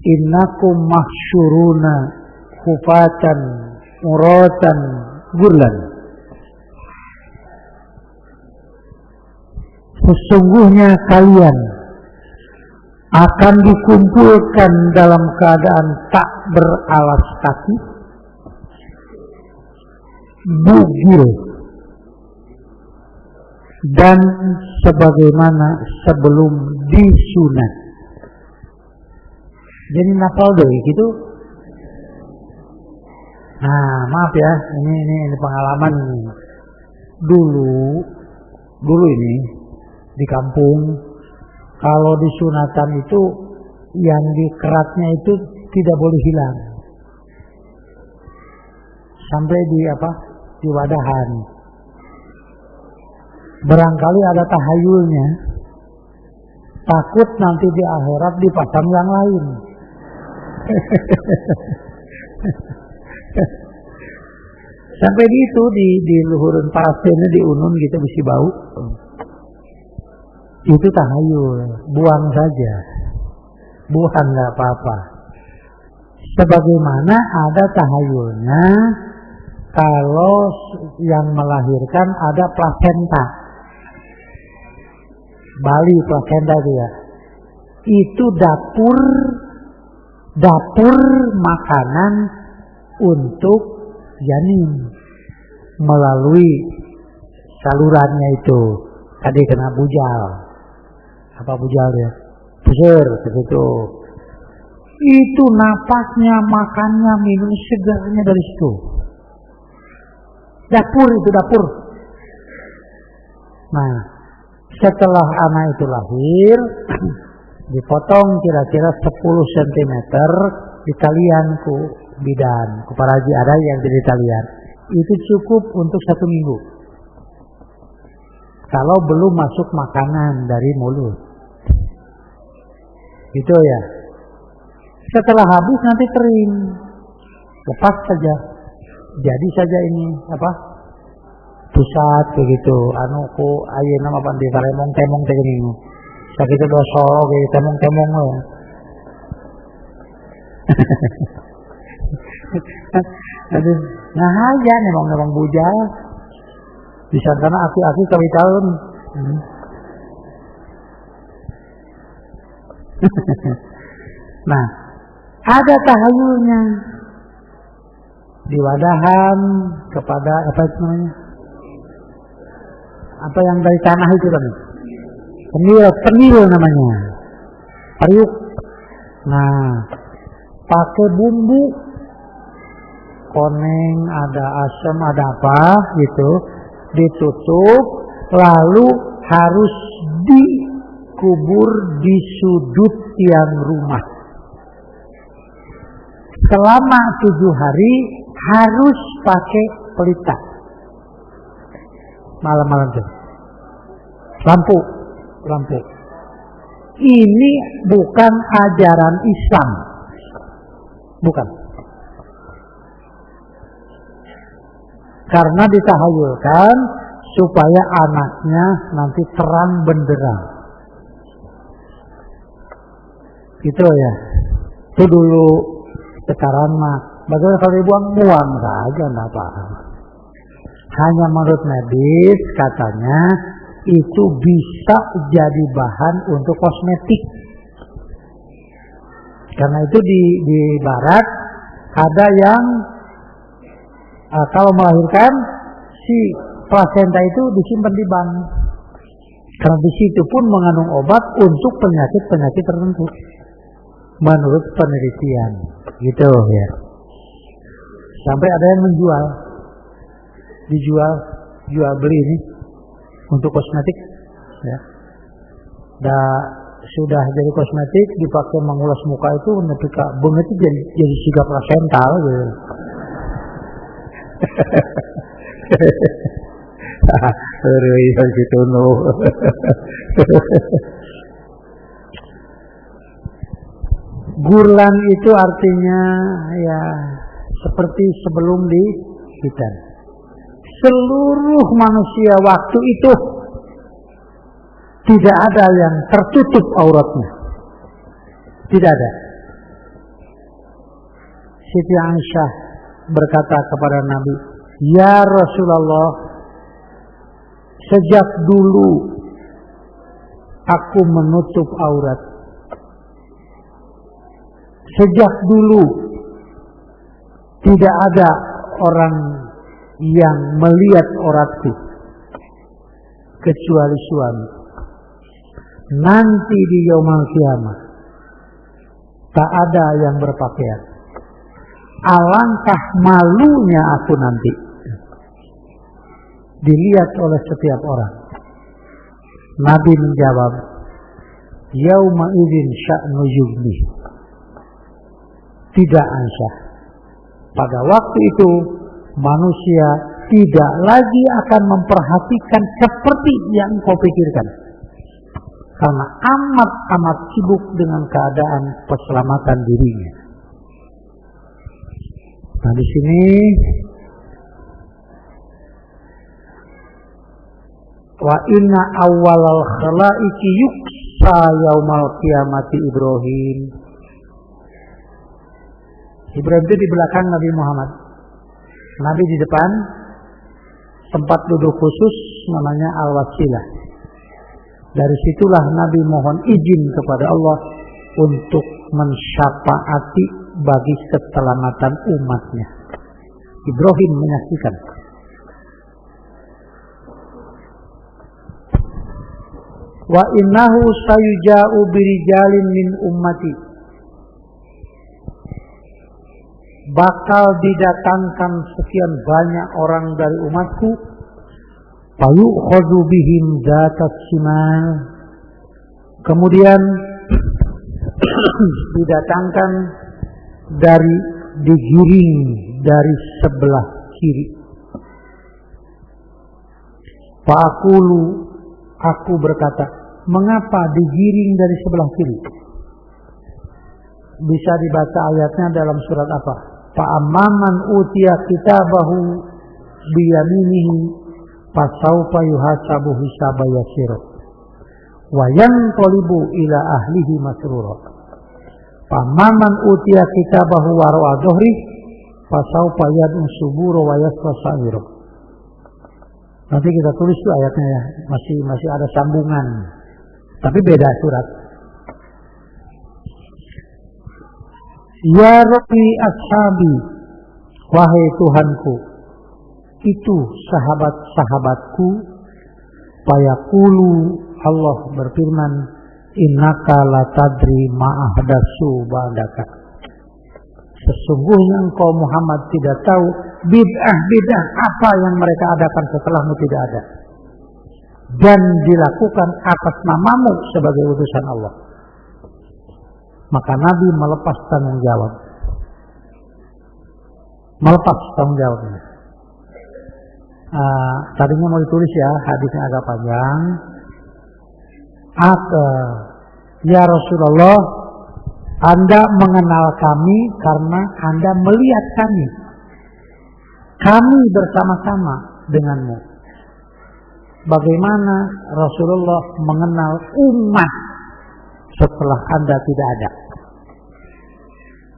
innakum mahsyuruna khufatan uratan gurlan, sesungguhnya kalian akan dikumpulkan dalam keadaan tak beralas kaki, bugil, dan sebagaimana sebelum disunat. Jadi nafal deh gitu. Nah, maaf ya, ini pengalaman ini. Dulu ini di kampung, kalau disunatan itu yang dikeratnya itu tidak boleh hilang. Sampai di wadahan. Barangkali ada tahayulnya, takut nanti di akhirat dipasang yang lain. Sampai di itu di luhuran parasnya diunun gitu mesti bau. Itu tahayul, buang saja, buang nggak apa-apa. Sebagaimana ada tahayulnya kalau yang melahirkan ada plasenta, Bali plasenta itu ya, itu dapur makanan untuk janin melalui salurannya itu. Tadi kena bujal, apa bujal ya, besar begitu. Itu napasnya, makannya, minum segalanya dari situ. Dapur itu dapur. Nah, setelah anak itu lahir, dipotong kira-kira 10 cm di talian ku bidan, ku paraji ada yang jadi talian. Itu cukup untuk 1 minggu. Kalau belum masuk makanan dari mulut. Gitu ya. Setelah habis nanti kering. Lepas saja. Jadi saja ini pusat begitu. Anu ku ayeuna mah pandi karemong-temong teh geuning. Sakitu do soro ge temong-temong we. Aduh, nah aja nemong-nemong bujal. Disangkana aki-aki kawitaun. Nah, ada tahayulnya. Diwadahan kepada apa namanya? apa yang dari tanah itu kan? Penil namanya. Periuk. Nah, pakai bumbu koneng, ada asam, ada apa gitu, ditutup, lalu harus dikubur di sudut tiang rumah. Selama 7 hari harus pakai pelita. Malam-malam tuh. Lampu. Ini bukan ajaran Islam. Bukan. Karena ditahayulkan supaya anaknya nanti terang benderang. Gitu ya. Itu dulu. Sekarang mah bagaimana kalau dibuang saja, enggak apa-apa. Hanya menurut medis katanya itu bisa jadi bahan untuk kosmetik. Karena itu di barat ada yang kalau melahirkan si plasenta itu disimpan di bank. Karena di situ pun mengandung obat untuk penyakit-penyakit tertentu. Menurut penelitian, gitu ya. Sampai ada yang jual beli ini untuk kosmetik, ya. Sudah jadi kosmetik dipakai mengulas muka itu, ketika bunga itu jadi sigap plasental, gitu. Gitu no. Gurlan itu artinya ya seperti sebelum dihitan. Seluruh manusia waktu itu tidak ada yang tertutup auratnya. Tidak ada. Siti Aisyah berkata kepada Nabi, "Ya Rasulullah, sejak dulu aku menutup aurat. Sejak dulu tidak ada orang yang melihat auratku kecuali suami. Nanti di yaumul qiyamah tak ada yang berpakaian. Alangkah malunya aku nanti dilihat oleh setiap orang." Nabi menjawab, "Yauma idzin sya'nu yughni." Tidak, Aisyah. Pada waktu itu manusia tidak lagi akan memperhatikan seperti yang kau pikirkan. Karena amat sibuk dengan keadaan keselamatan dirinya. Nah di sini wa inna awwalal khalaiqi yuksa yaumal qiyamati Ibrahim. Ibrahim itu di belakang Nabi Muhammad. Nabi di depan, tempat duduk khusus namanya Al-Wasilah. Dari situlah Nabi mohon izin kepada Allah untuk mensyafaati bagi keselamatan umatnya. Ibrahim menyaksikan. Wa innahu sayuja'u birijalin min ummati. Bakal didatangkan sekian banyak orang dari umatku, fayukhadhu bihim zatat shimal. Kemudian didatangkan digiring dari sebelah kiri. Faqulu, aku berkata, mengapa digiring dari sebelah kiri? Bisa dibaca ayatnya dalam surat apa? Fa'amman utiya kitabahu biyaminihi fasawfa yuhasabu hisaba yasira wa yanqalibu ila ahlihi masrura. Fa'amman utiya kitabahu wara'a dhuhri fasawfa yad'u subura wa yasla sa'ira. Nanti kita tulis tuh ayatnya ya, masih ada sambungan. Tapi beda surat. Ya Rabbi ashabi, wahai Tuhanku, itu sahabat-sahabatku Fayaqulu, Allah berfirman, innaka latadri ma'ahdatsu ba'daka. Sesungguhnya engkau Muhammad tidak tahu bid'ah apa yang mereka adakan setelahmu tidak ada, dan dilakukan atas namamu sebagai utusan Allah. Maka Nabi melepas tanggung jawabnya. Tadinya mau ditulis ya, hadisnya agak panjang. Ya Rasulullah, Anda mengenal kami karena Anda melihat kami. Kami bersama-sama denganmu. Bagaimana Rasulullah mengenal umat setelah Anda tidak ada?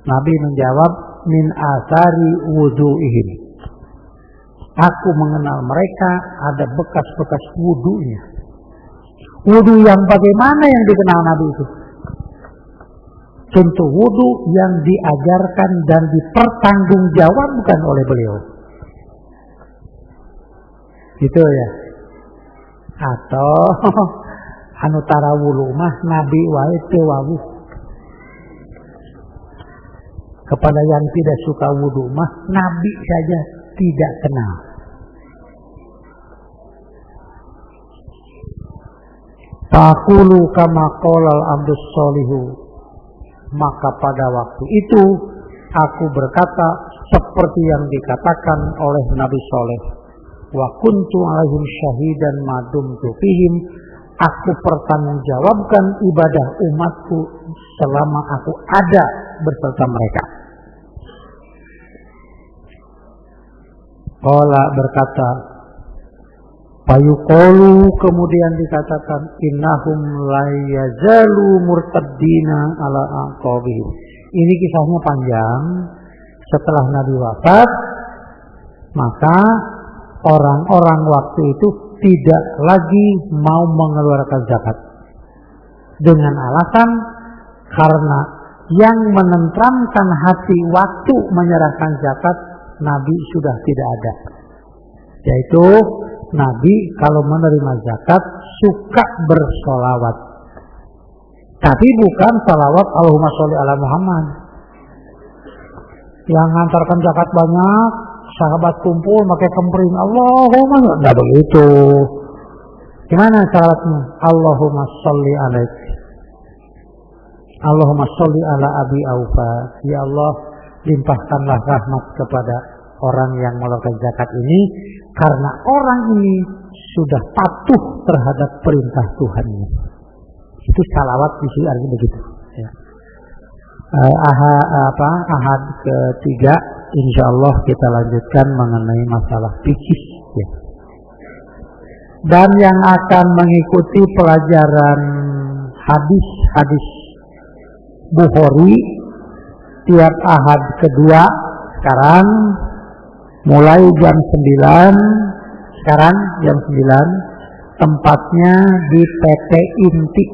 Nabi menjawab, min asari wudu'ihim. Aku mengenal mereka ada bekas-bekas wudunya. Wudu yang bagaimana yang dikenal Nabi itu? Tentu wudu yang diajarkan dan dipertanggungjawabkan oleh beliau. Gitu ya. Atau anu tarawulu mah Nabi wae teu wawuh. Kepada yang tidak suka wudu mah Nabi saja tidak kenal. Taqulu kama qala al-abdus sholihu. Maka pada waktu itu aku berkata seperti yang dikatakan oleh Nabi Soleh. Wa kuntu alaihim syahidan ma dumtu fihim. Aku pertanggungjawabkan ibadah umatku selama aku ada beserta mereka. Qala berkata, fayuqalu, kemudian dikatakan, innahum la yazalu murtaddina ala aqabihim. Ini kisahnya panjang. Setelah Nabi wafat, maka orang-orang waktu itu tidak lagi mau mengeluarkan zakat dengan alasan karena yang menenteramkan hati waktu menyerahkan zakat Nabi sudah tidak ada, yaitu Nabi kalau menerima zakat suka bersolawat, tapi bukan salawat Allahumma sholli ala Muhammad. Yang ngantarkan zakat banyak, sahabat kumpul pakai kempering Allahumma, enggak begitu. Gimana syaratnya? Allahumma sholli alaik, Allahumma sholli ala Abi Aufa. Ya Allah, limpahkanlah rahmat kepada orang yang mengeluarkan zakat ini, karena orang ini sudah patuh terhadap perintah Tuhannya. Itu salawat di sini artinya begitu. Ya. Ahad ketiga, insya Allah kita lanjutkan mengenai masalah fikih. Ya. Dan yang akan mengikuti pelajaran hadis-hadis Bukhari tiap ahad kedua sekarang mulai jam 9, sekarang jam 9, tempatnya di PT Inti